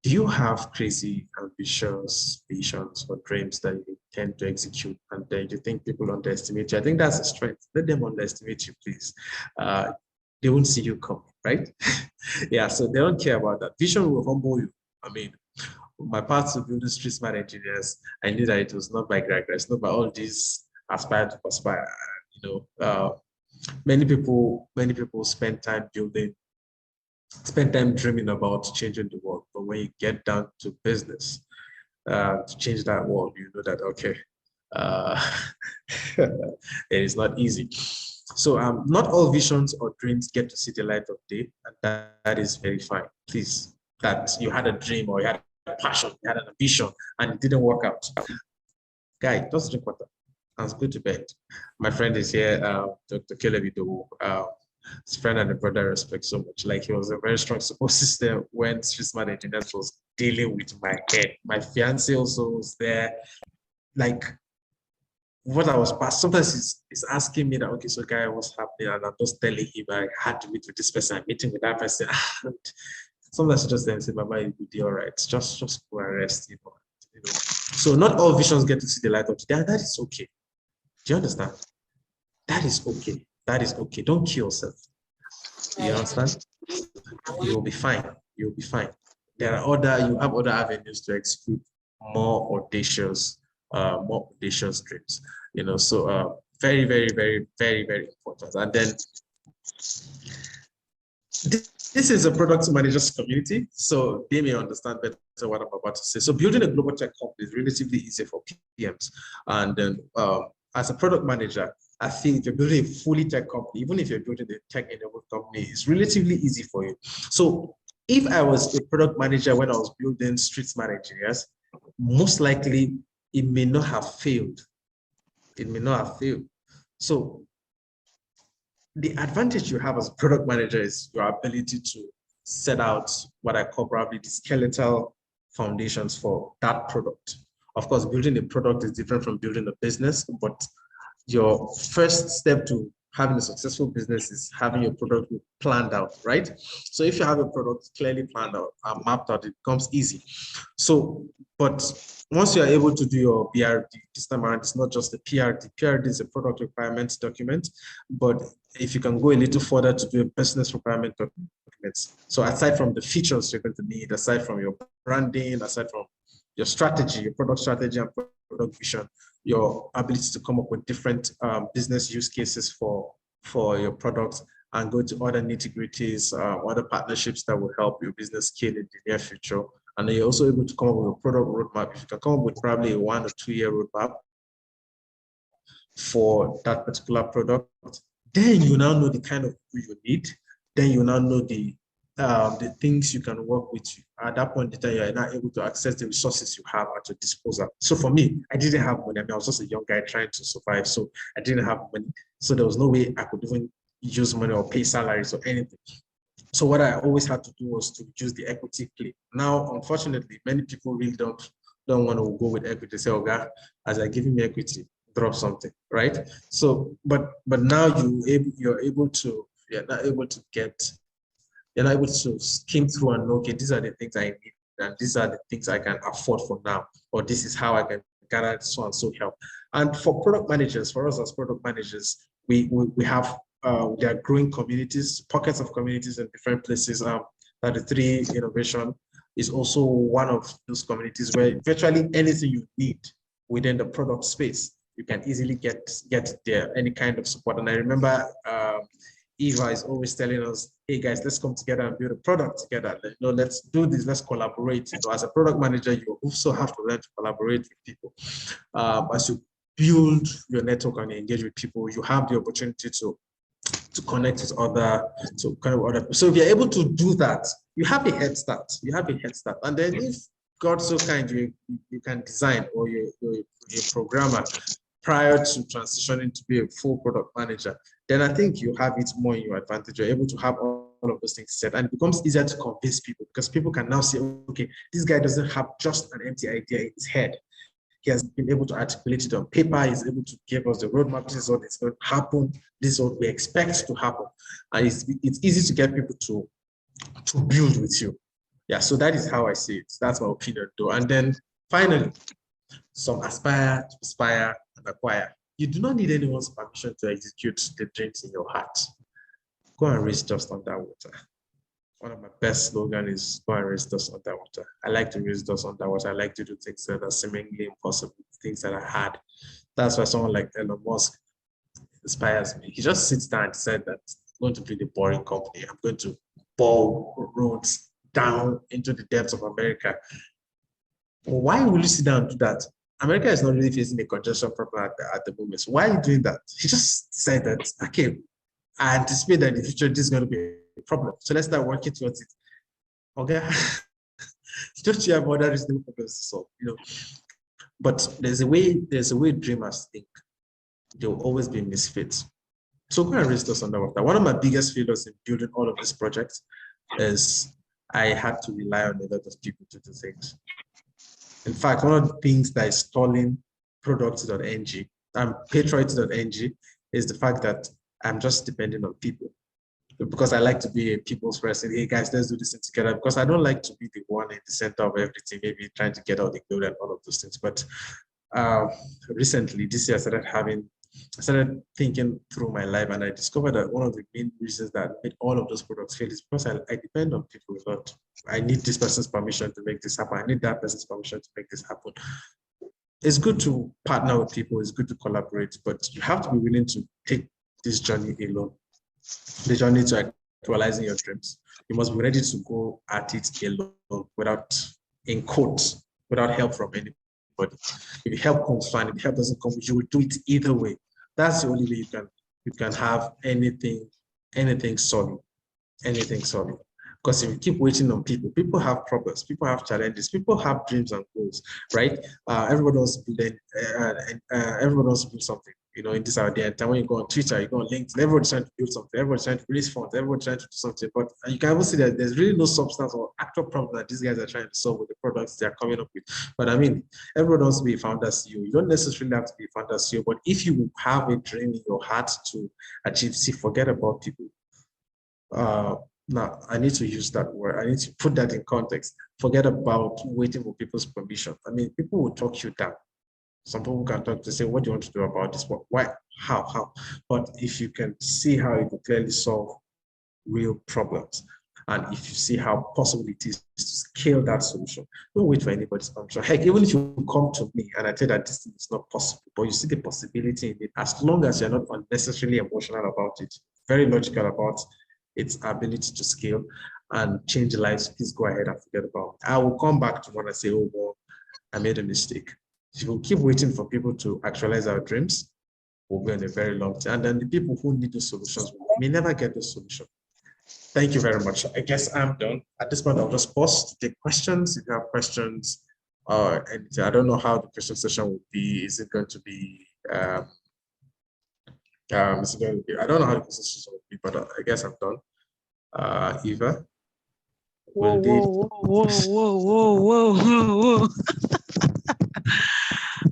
do you have crazy ambitions, visions, or dreams that you tend to execute and then you think people underestimate you? I think that's a strength. Let them underestimate you, please. They won't see you coming, right? Yeah, so they don't care about that. Vision will humble you. I mean, my path to building street smart engineers, I knew that it was not by grace, not by all these aspire to aspire. Many people spend time building spend time dreaming about changing the world. But when you get down to business, to change that world, you know that, okay, uh, it is not easy. So not all visions or dreams get to see the light of day, and that is very fine. Please, that you had a dream or you had a passion, you had an ambition, and it didn't work out. Guy, just drink water and go to bed. My friend is here, Dr. Kelebido. His friend and the brother I respect so much. Like, he was a very strong support system when Street Smart Engineers was dealing with my head. My fiance also was there. Like, what I was past, sometimes he's asking me that, okay, so guy, what's happening? And I'm just telling him I had to meet with this person, I'm meeting with that person. And sometimes he just then say, Mama, you'll be all right. Just go and rest, you know. So not all visions get to see the light of the day, and that is okay. Do you understand? That is okay. That is okay. Don't kill yourself. You understand? You'll be fine. You'll be fine. You have other avenues to execute more audacious dreams. You know, so very, very, very, very, very important. And then this is a product manager's community, so they may understand better what I'm about to say. So building a global tech company is relatively easy for PMs. And then as a product manager, I think if you're building a fully tech company, even if you're building a tech-enabled company, it's relatively easy for you. So if I was a product manager when I was building Street Smart Engineers, most likely it may not have failed. It may not have failed. So the advantage you have as a product manager is your ability to set out what I call probably the skeletal foundations for that product. Of course, building a product is different from building a business, but your first step to having a successful business is having your product planned out, right? So if you have a product clearly planned out and mapped out, it becomes easy. So, but once you're able to do your BRD, this time around, it's not just the PRD. PRD is a product requirements document, but if you can go a little further to do a business requirement documents. So aside from the features you're going to need, aside from your branding, aside from your strategy, your product strategy and product vision, your ability to come up with different business use cases for your products, and go to other nitty-gritties, other partnerships that will help your business scale in the near future. And then you're also able to come up with a product roadmap. If you can come up with probably a 1 or 2 year roadmap for that particular product, then you now know the kind of people you need. Then you now know the things you can work with. At that point in time, you're now able to access the resources you have at your disposal. So for me, I didn't have money. I mean, I was just a young guy trying to survive. So I didn't have money. So there was no way I could even use money or pay salaries or anything. So what I always had to do was to use the equity play. Now, unfortunately, many people really don't want to go with equity. Say, oh God, as I give me equity, drop something, right? So, but now you're able to skim through and know, okay, these are the things I need, and these are the things I can afford for now, or this is how I can gather so and so help. And for product managers, for us as product managers, we have there are growing communities, pockets of communities in different places. 33 Innovation is also one of those communities where virtually anything you need within the product space, you can easily get there, any kind of support. And I remember Eva is always telling us, hey guys, let's come together and build a product together. You know, let's do this, let's collaborate. You know, as a product manager, you also have to learn to collaborate with people. As you build your network and engage with people, you have the opportunity to connect with other people. So if you're able to do that, you have a head start. And then if God so kind, you can design, or you're a programmer prior to transitioning to be a full product manager, then I think you have it more in your advantage. You're able to have all of those things set, and it becomes easier to convince people, because people can now say, okay, this guy doesn't have just an empty idea in his head. He has been able to articulate it on paper. He's able to give us the roadmap. This is what is going to happen. This is what we expect to happen. And it's easy to get people to build with you. Yeah, so that is how I see it. That's my opinion though. And then finally, some aspire and acquire. You do not need anyone's permission to execute the dreams in your heart. Go and raise dust underwater. One of my best slogans is go and raise dust underwater. I like to raise dust underwater. I like to do things that are seemingly impossible, things that are hard. That's why someone like Elon Musk inspires me. He just sits down and said that I'm going to build a boring company. I'm going to bore roads down into the depths of America. Why will you sit down and do that? America is not really facing a congestion problem at the moment. So why are you doing that? He just said that, okay, I anticipate that in the future this is going to be a problem. So let's start working towards it. Okay. Don't you have other reasonable problems to solve? But there's a way dreamers think. There will always be misfits. So go and raise those underwater. One of my biggest failures in building all of these projects is I had to rely on a lot of people to do things. In fact, one of the things that is stalling Products.ng and Patriots.ng is the fact that I'm just depending on people. Because I like to be a people's person. Hey guys, let's do this thing together. Because I don't like to be the one in the center of everything, maybe trying to get all the glory and all of those things. But recently, this year, I started thinking through my life, and I discovered that one of the main reasons that made all of those products fail is because I depend on people a lot. I need this person's permission to make this happen. I need that person's permission to make this happen. It's good to partner with people. It's good to collaborate, but you have to be willing to take this journey alone. The journey to actualizing your dreams. You must be ready to go at it alone without, in quotes, without help from anybody. If help comes fine, if help doesn't come, you will do it either way. That's the only way you can have anything solid. Anything solid. Because if you keep waiting on people, people have problems, people have challenges, people have dreams and goals, right? Everyone wants to build everyone wants to build something. In this our day and time, when you go on Twitter, you go on LinkedIn, everyone's trying to build something, everyone's trying to release funds, everyone's trying to do something, but you can even see that there's really no substance or actual problem that these guys are trying to solve with the products they're coming up with. But I mean, everyone wants to be a founder CEO. You don't necessarily have to be a founder CEO, but if you have a dream in your heart to achieve, forget about people. Now, I need to use that word. I need to put that in context. Forget about waiting for people's permission. I mean, people will talk you down. Some people can talk to say, what do you want to do about this? But why? How? But if you can see how it will clearly solve real problems, and if you see how possible it is to scale that solution, don't wait for anybody's permission. Heck, even if you come to me and I tell that this thing is not possible, but you see the possibility in it, as long as you're not unnecessarily emotional about it, very logical about its ability to scale and change lives, please go ahead and forget about it. I will come back to when I say, oh, well, I made a mistake. If we keep waiting for people to actualize our dreams, we'll be in a very long time. And then the people who need the solutions may never get the solution. Thank you very much. I guess I'm done. At this point, I'll just pause to take questions. If you have questions or anything, I don't know how the question session will be. Is it going to be, I don't know how the question session will be, but I guess I'm done. Eva? Whoa.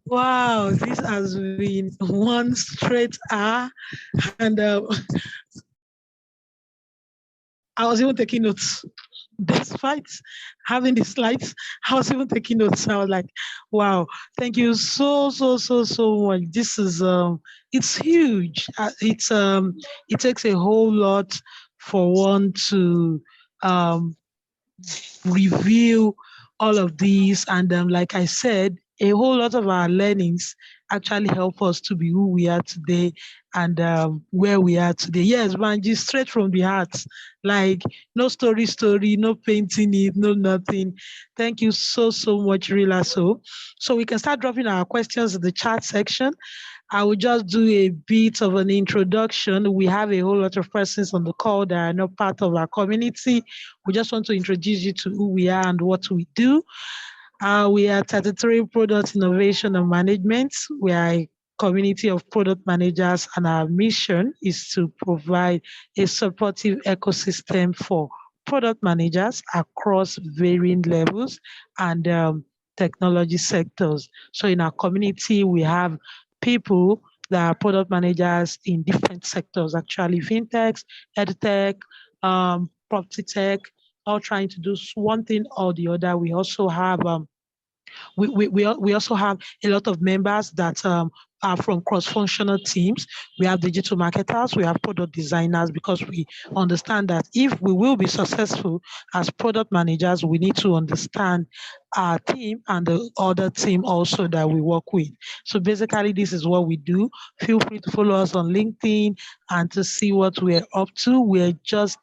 Wow, this has been one straight hour, and I was even taking notes. Despite having the slides, I was even taking notes. I was like, wow, thank you so much. This is it's huge. It takes a whole lot for one to review all of these, and like I said, a whole lot of our learnings actually help us to be who we are today and where we are today. Yes, Banji, straight from the heart. Like, no story, no painting it, no nothing. Thank you so much, Rhilaso. So we can start dropping our questions in the chat section. I will just do a bit of an introduction. We have a whole lot of persons on the call that are not part of our community. We just want to introduce you to who we are and what we do. We are 33 Product Innovation and Management. We are a community of product managers, and our mission is to provide a supportive ecosystem for product managers across varying levels and technology sectors. So in our community, we have people that are product managers in different sectors, actually fintechs, edtech, property tech, all trying to do one thing or the other. We also have we also have a lot of members that are from cross-functional teams. We have digital marketers, we have product designers, because we understand that if we will be successful as product managers, we need to understand our team and the other team also that we work with. So basically, this is what we do. Feel free to follow us on LinkedIn and to see what we're up to. We're just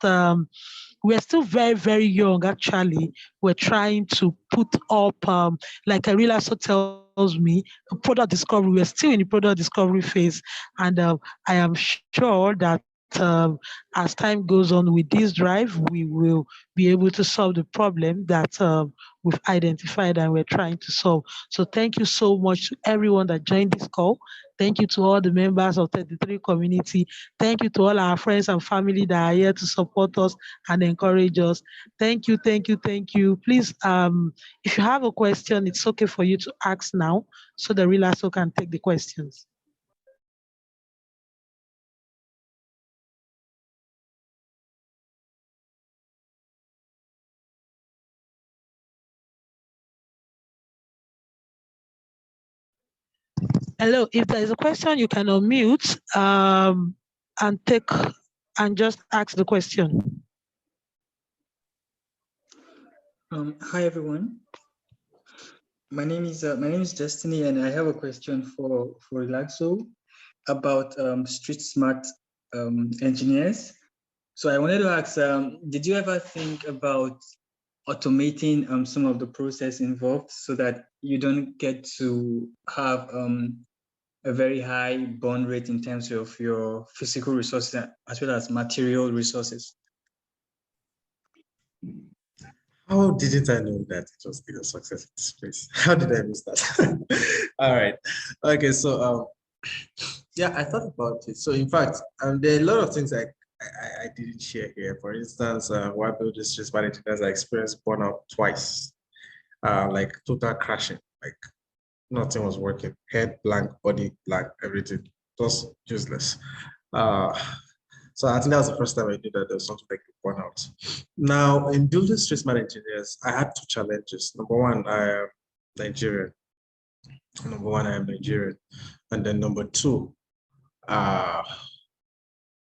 we're still very, very young, actually. We're trying to put up, like Rhilaso tells me, a product discovery. We're still in the product discovery phase. And I am sure that as time goes on with this drive, we will be able to solve the problem that we've identified and we're trying to solve. So thank you so much to everyone that joined this call. Thank you to all the members of 33 community. Thank you to all our friends and family that are here to support us and encourage us. Thank you, thank you, thank you. Please, if you have a question, it's okay for you to ask now so the Rhilaso can take the questions. Hello, if there is a question, you can unmute and take and just ask the question. Hi everyone. My name is Destiny, and I have a question for Rhilaso about street smart engineers. So I wanted to ask, did you ever think about automating some of the process involved so that you don't get to have a very high burn rate in terms of your physical resources as well as material resources? How didn't I know that it was been a success in this place? How did I miss that? All right. Okay, so yeah, I thought about it. So in fact, there are a lot of things I didn't share here. For instance, while building districts managers, I experienced burnout twice, like total crashing, like nothing was working, head blank, body blank, everything, just useless. Uh, so I think that was the first time I knew that there was something like a burnout. Now, in building street smart engineers, I had two challenges. Number one, I am Nigerian. Number one, I am Nigerian. And then number two, uh,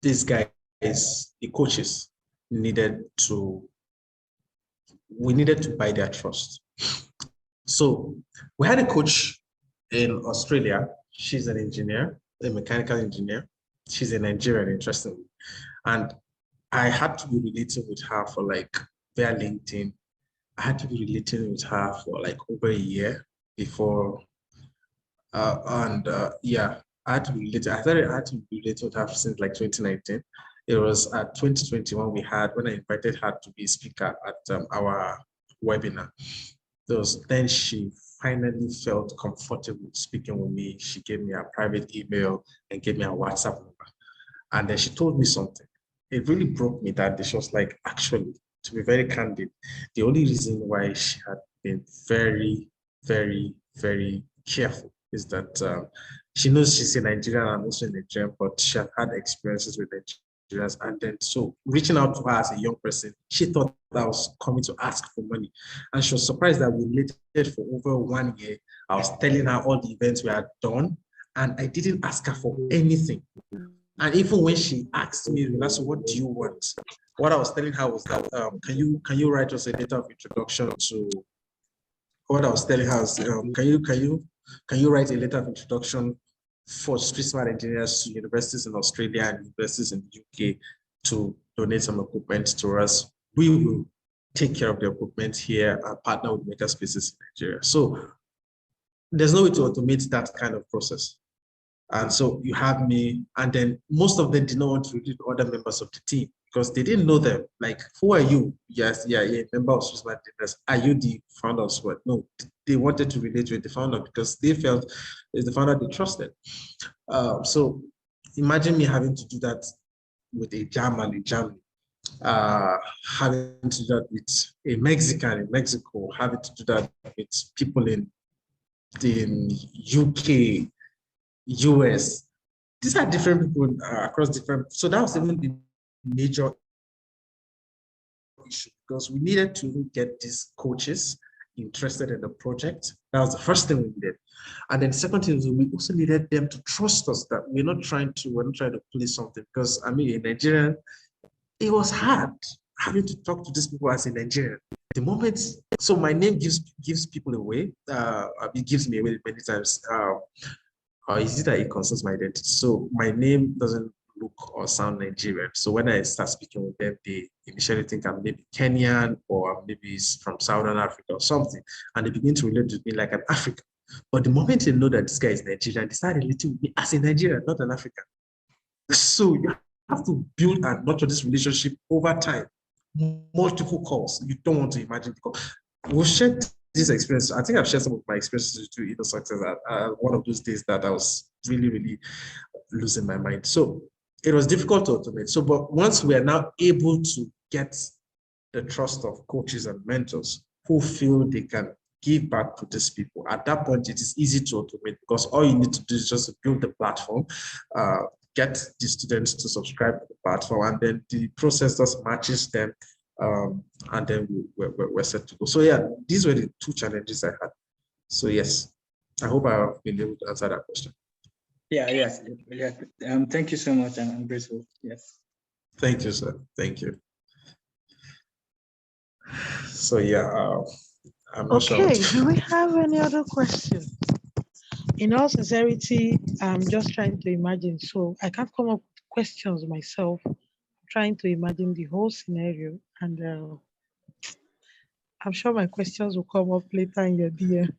these guys, the coaches, we needed to buy their trust. So we had a coach in Australia. She's an engineer, a mechanical engineer. She's a Nigerian, interestingly. And I had to be relating with her for like via LinkedIn. I had to be relating with her for like over a year before. Yeah, I had to be related. I thought I had to be related with her since like 2019. It was at 2021 when I invited her to be a speaker at our webinar. Then she finally felt comfortable speaking with me. She gave me a private email and gave me a WhatsApp number. And then she told me something. It really broke me that she was like, actually, to be very candid, the only reason why she had been very, very, very careful is that she knows she's a Nigerian and also a Nigerian, but she had experiences with Nigerians. And then so reaching out to her as a young person, she thought that I was coming to ask for money. And she was surprised that we related for over 1 year. I was telling her all the events we had done, and I didn't ask her for anything. And even when she asked me, "So what do you want?" What I was telling her was that, can you write us a letter of introduction to? What I was telling her is, can you write a letter of introduction for street smart engineers to universities in Australia and universities in the UK to donate some equipment to us? We will take care of the equipment here and partner with makerspaces in Nigeria. So there's no way to automate that kind of process. And so you have me, and then most of them did not want to relate to other members of the team because they didn't know them. Like, who are you? Yes, yeah, a member of Swiss Martinez. Are you the founder of Sweat? No, they wanted to relate with the founder because they felt it's the founder they trusted. So imagine me having to do that with a German in Germany, having to do that with a Mexican in Mexico, having to do that with people in UK, US. These are different people across different. So that was even the major issue because we needed to get these coaches interested in the project. That was the first thing we needed. And then the second thing is we also needed them to trust us that we're not trying to play something because I mean in Nigeria, it was hard having to talk to these people as a Nigerian. The moment, so my name gives people away. It gives me away many times. Or is it that it concerns my identity? So my name doesn't look or sound Nigerian. So when I start speaking with them, they initially think I'm maybe Kenyan or maybe from Southern Africa or something. And they begin to relate with me like an African. But the moment they know that this guy is Nigerian, they start relating with me as a Nigerian, not an African. So you have to build and nurture this relationship over time. Multiple calls. You don't want to imagine, because we'll share this experience. I think I've shared some of my experiences to Inner Success at one of those days that I was really, really losing my mind. So it was difficult to automate. So, but once we are now able to get the trust of coaches and mentors who feel they can give back to these people, at that point, it is easy to automate, because all you need to do is just to build the platform, get the students to subscribe to the platform, and then the process just matches them, and then we're set to go. So yeah, these were the two challenges I had. So yes, I hope I've been able to answer that question. Yeah, yes. Yeah. Thank you so much. I'm grateful. Yes. Thank you, sir. Thank you. So yeah, I'm not sure. Okay, do we have any other questions? In all sincerity, I'm just trying to imagine. So I can't come up with questions myself. I'm trying to imagine the whole scenario, and I'm sure my questions will come up later in your DM.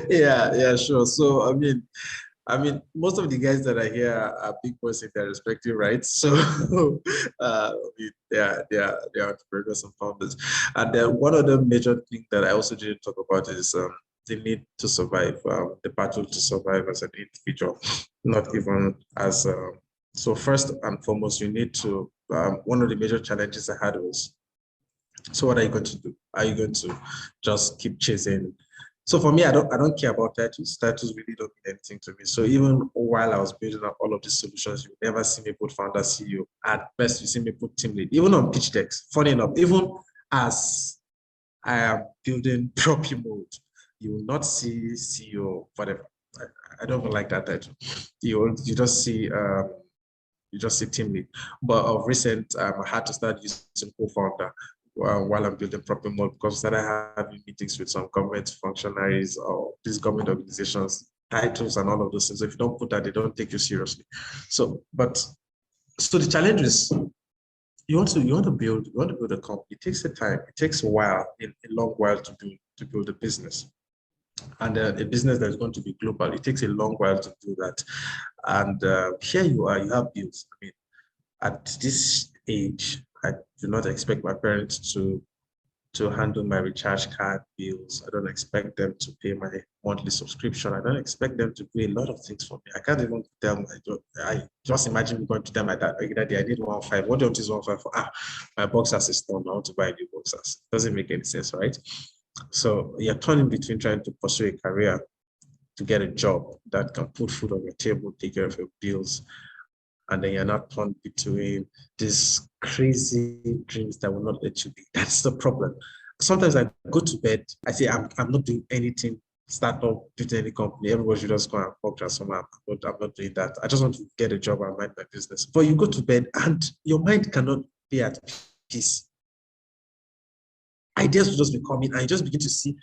Yeah, sure. So I mean, most of the guys that are here are big boys in their respective rights. So they are entrepreneurs and founders. And then one of the major things that I also didn't talk about is the need to survive, the battle to survive as an individual, not even as so first and foremost, you need to, one of the major challenges I had was, so what are you going to do? Are you going to just keep chasing? So for me, I don't care about titles. Titles really don't mean anything to me. So even while I was building up all of these solutions, you never see me put founder CEO. At best, you see me put team lead. Even on pitch decks, funny enough, even as I am building Propy Mould, you will not see CEO, whatever. I don't even like that title. You just see team lead. But of recent, I had to start using co-founder while I'm building Propy Mould, because I started having meetings with some government functionaries or these government organizations, titles and all of those things. If you don't put that, they don't take you seriously. So the challenge is you want to build a company. It takes a time. It takes a while, a long while to build a business. And a business that is going to be global, it takes a long while to do that. And here you are, you have bills. I mean, at this age, I do not expect my parents to handle my recharge card bills. I don't expect them to pay my monthly subscription. I don't expect them to do a lot of things for me. I can't even tell them. I just imagine me going to them like that. That day I need 1.5. What do you want this 1.5 for? My boxers is torn. I want to buy new boxers. Doesn't make any sense, right? So you're torn in between trying to pursue a career, to get a job that can put food on your table, take care of your bills, and then you're not torn between these crazy dreams that will not let you be. That's the problem. Sometimes I go to bed, I say, I'm not doing anything, start up, build any company. Everybody should just go and work transformer. I'm not doing that. I just want to get a job and mind my business. But you go to bed and your mind cannot be at peace. Ideas will just be coming, and you just begin to see,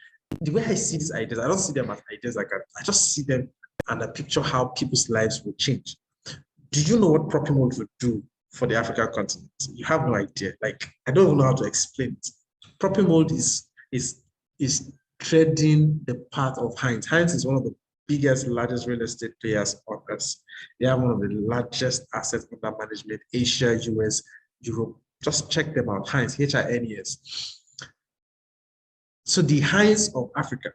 the way I see these ideas, I don't see them as ideas. I just see them and I picture how people's lives will change. Do you know what Propy Mould would do for the African continent? You have no idea. Like, I don't even know how to explain it. Propy Mould is treading the path of Heinz. Heinz is one of the biggest, largest real estate players on earth. They have one of the largest assets under management, Asia, US, Europe. Just check them out. Heinz, HINES. So the Heinz of Africa.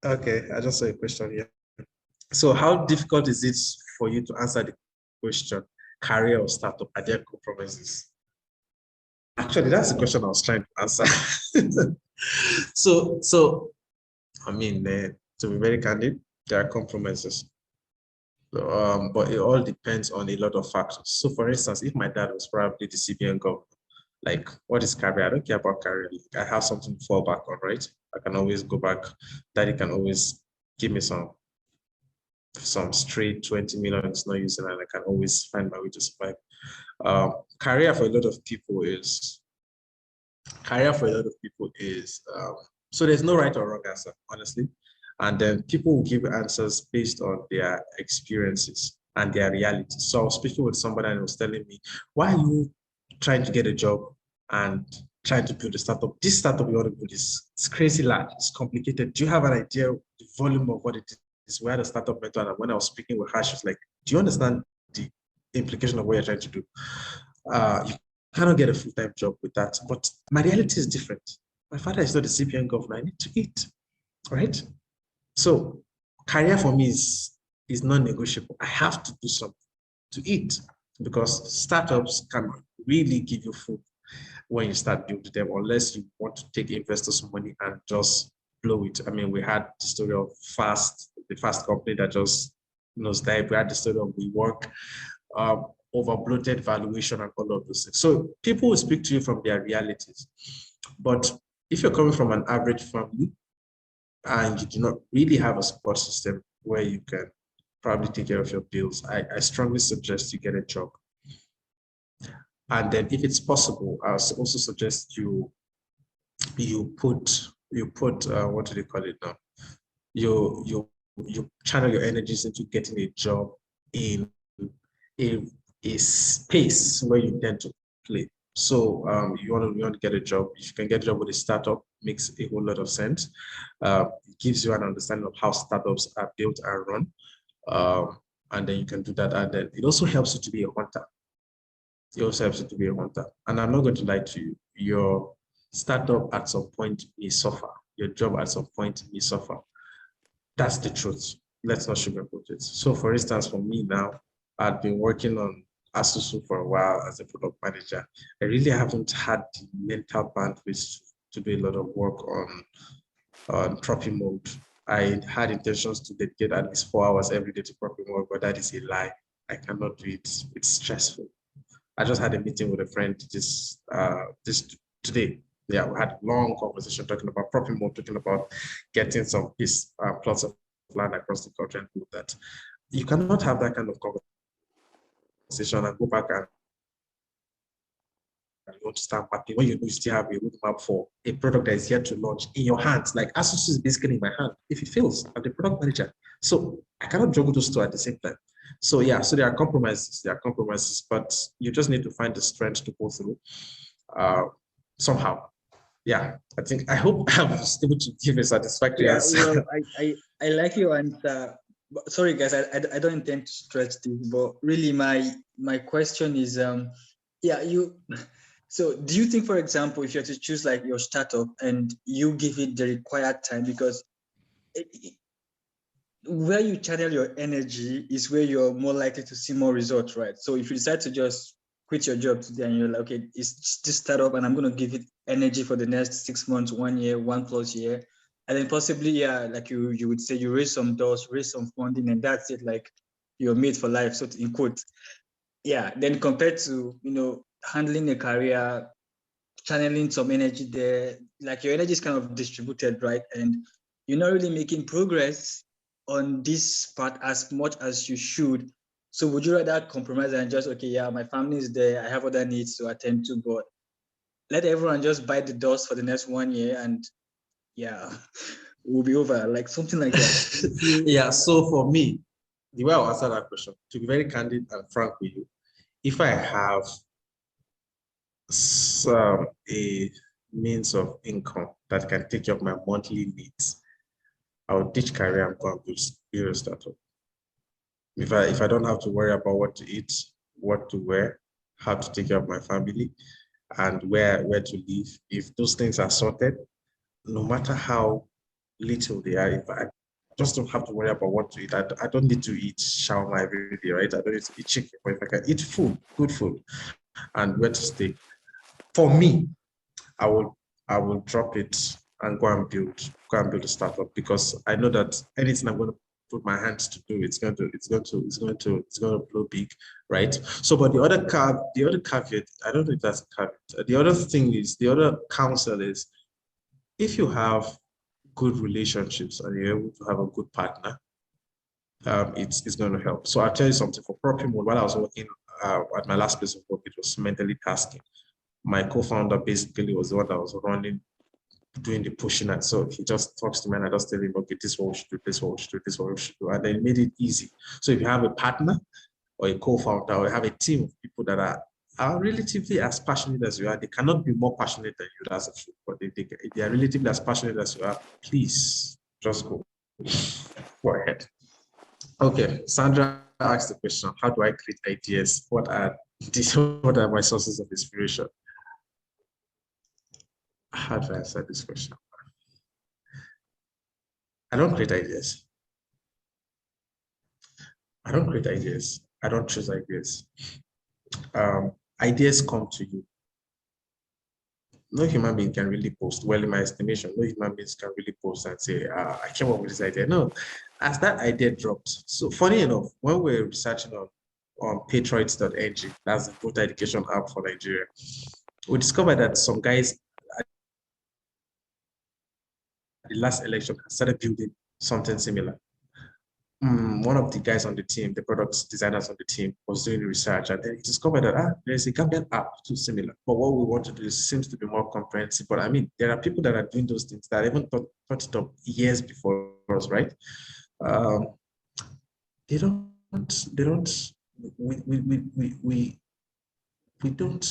Okay, I just saw a question here. So how difficult is it for you to answer the question, career or startup? Are there compromises? Actually, that's the question I was trying to answer. So I mean, to be very candid, there are compromises. But it all depends on a lot of factors. So for instance, if my dad was probably the CBN governor, like, what is career? I don't care about career. Like, I have something to fall back on, right? I can always go back. Daddy can always give me some straight 20 million is not using, and I can always find my way to survive. Career for a lot of people is so there's no right or wrong answer, honestly. And then people will give answers based on their experiences and their reality. So I was speaking with somebody and he was telling me, why are you trying to get a job and trying to build a startup? This startup you want to build is crazy large, it's complicated. Do you have an idea of the volume of what it is? Where the startup method, and when I was speaking with her, she was like, do you understand the implication of what you're trying to do? You cannot get a full-time job with that. But my reality is different. My father is not a CPN governor. I need to eat, right? So career for me is non-negotiable. I have to do something to eat, because startups can really give you food when you start building them, unless you want to take investors' money and just blow it. I mean, we had the story of the Fast company that just died. We had the story of WeWork, over bloated valuation and all of those things. So people will speak to you from their realities. But if you're coming from an average family and you do not really have a support system where you can probably take care of your bills, I strongly suggest you get a job. And then if it's possible, I also suggest you put what do they call it now? You channel your energies into getting a job in a space where you intend to play. So you want to get a job. If you can get a job with a startup, makes a whole lot of sense. It gives you an understanding of how startups are built and run. And then you can do that. And then it also helps you to be a hunter. It also helps you to be a hunter. And I'm not going to lie to you. Your startup at some point may suffer. Your job at some point may suffer. That's the truth. Let's not sugarcoat it. So for instance, for me now, I've been working on Asusu for a while as a product manager. I really haven't had the mental bandwidth to do a lot of work on Propy Mould. I had intentions to dedicate at least 4 hours every day to Propy Mould, but that is a lie. I cannot do it. It's stressful. I just had a meeting with a friend this today. Yeah, we had a long conversation talking about Propy Mould, talking about getting some plots of land across the country and do that. You cannot have that kind of conversation and go back and you want to start mapping when you know you still have a roadmap for a product that is yet to launch in your hands. Like Asusu is basically in my hand. If it fails, I'm the product manager. So I cannot juggle those two at the same time. So yeah, so there are compromises, but you just need to find the strength to go through somehow. Yeah, I hope I was able to give a satisfactory answer. Well, I like your answer. Sorry guys, I don't intend to stretch this, but really my question is so do you think, for example, if you had to choose like your startup and you give it the required time, because where you channel your energy is where you're more likely to see more results, right? So if you decide to just quit your job today and you're like, okay, it's this startup and I'm going to give it energy for the next 6 months, 1 year, 1+ year, and then possibly, yeah, like you would say, you raise some doors, raise some funding, and that's it, like you're made for life, so in quote. Yeah, then compared to, handling a career, channeling some energy there, like your energy is kind of distributed, right? And you're not really making progress on this part as much as you should. So would you rather compromise and just, okay, yeah, my family is there, I have other needs to attend to, but let everyone just bite the dust for the next 1 year and yeah, we'll be over, like something like that? Yeah, so for me, the way I'll answer that question, to be very candid and frank with you, if I have a means of income that can take care of my monthly needs, I would ditch career and go and build a startup. If I don't have to worry about what to eat, what to wear, how to take care of my family, and where to live, if those things are sorted, no matter how little they are, if I just don't have to worry about what to eat. I don't need to eat shawarma every day, right? I don't need to eat chicken, but if I can eat food, good food, and where to stay, for me, I will drop it and go and build a startup, because I know that anything I'm going to put my hands to do, it's going to blow big, right? So, but the other caveat, I don't think that's a caveat. The other counsel is, if you have good relationships and you're able to have a good partner, it's going to help. So I'll tell you something. For Propy Mould, while I was working at my last place of work, it was mentally tasking. My co-founder basically was the one that was running doing the pushing. And so he just talks to me and I just tell him, okay, this is what we should do, this is what we should do, this is what we should do. And then it made it easy. So if you have a partner or a co-founder or you have a team of people that are relatively as passionate as you are, they cannot be more passionate than you as a food, but if they are relatively as passionate as you are, please just go ahead. Okay, Sandra asked the question, how do I create ideas? What are my sources of inspiration? How do I answer this question? I don't create ideas. I don't create ideas. I don't choose ideas. Ideas come to you. No human being can really post. Well, in my estimation, no human beings can really post and say, I came up with this idea. No, as that idea dropped. So funny enough, when we're researching on Patriots.ng, that's the voter education app for Nigeria, we discovered that some guys at the last election started building something similar. One of the guys on the team, the product designers on the team, was doing research, and then he discovered that there's a Gambian app too similar. But what we want to do seems to be more comprehensive. But I mean, there are people that are doing those things that even thought it up years before us, right? We don't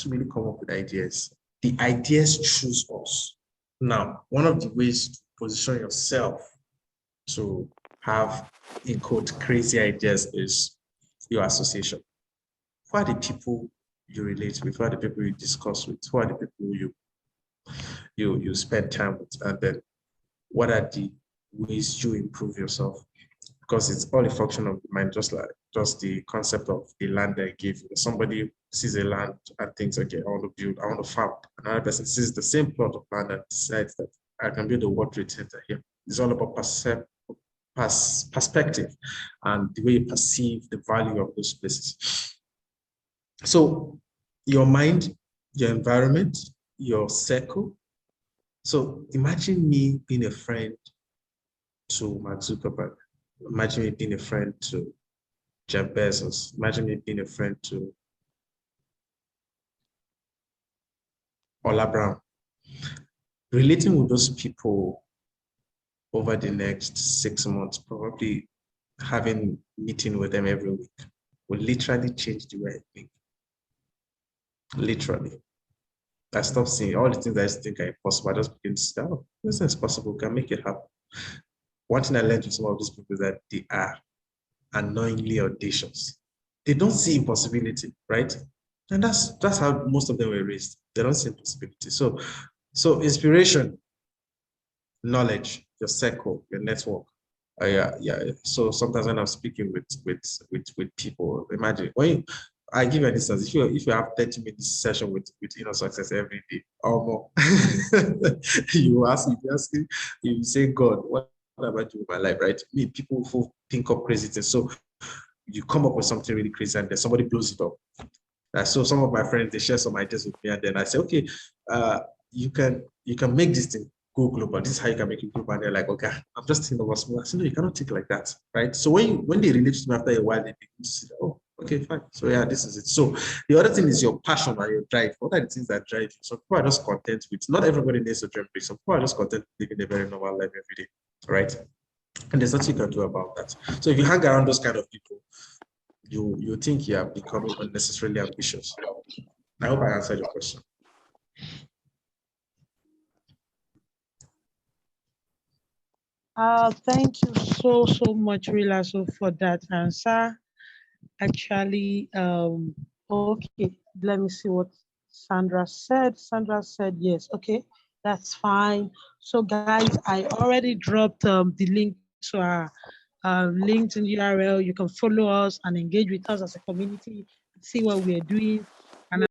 really come up with ideas. The ideas choose us. Now, one of the ways to position yourself to have, in quote, crazy ideas is your association. Who are the people you relate with? Who are the people you discuss with? Who are the people you spend time with? And then what are the ways you improve yourself? Because it's all a function of the mind, just the concept of the land I gave you. Somebody sees a land and thinks, okay, I want to build, I want to farm. Another person sees the same plot of land and decides that I can build a water center here. It's all about perspective and the way you perceive the value of those places. So your mind, your environment, your circle. So imagine me being a friend to Mark Zuckerberg. Imagine me being a friend to Jeff Bezos. Imagine me being a friend to Ola Brown. Relating with those people over the next 6 months, probably having meeting with them every week, will literally change the way I think. Literally. I stopped seeing all the things I think are impossible. I just begin to say, oh, this is possible, we can make it happen. One thing I learned from some of these people is that they are annoyingly audacious. They don't see impossibility, right? And that's how most of them were raised. They don't see impossibility. So inspiration, knowledge, your circle, your network. Yeah. So sometimes when I'm speaking with people, imagine when I give you an instance, if you have 30 minutes session with Inner Success every day or more, you say, God, what am I doing with my life, right? Me, people who think of crazy things. So you come up with something really crazy and then somebody blows it up. So some of my friends, they share some ideas with me and then I say, okay, you can make this thing go global. This is how you can make it global. And they're like, okay, I'm just thinking about small. I said, no, you cannot think like that, right? So when they relate to me after a while, they begin to say, oh, okay, fine. So yeah, this is it. So the other thing is your passion and your drive. What are the things that drive you? So people are just content with, not everybody needs to dream big. Some people are just content living a very normal life every day, right? And there's nothing you can do about that. So if you hang around those kind of people, you think you are becoming unnecessarily ambitious. I hope I answered your question. Thank you so much, Rhilaso, for that answer. Actually, okay, let me see what Sandra said. Sandra said yes. Okay, that's fine. So guys, I already dropped the link to our LinkedIn URL. You can follow us and engage with us as a community, see what we're doing.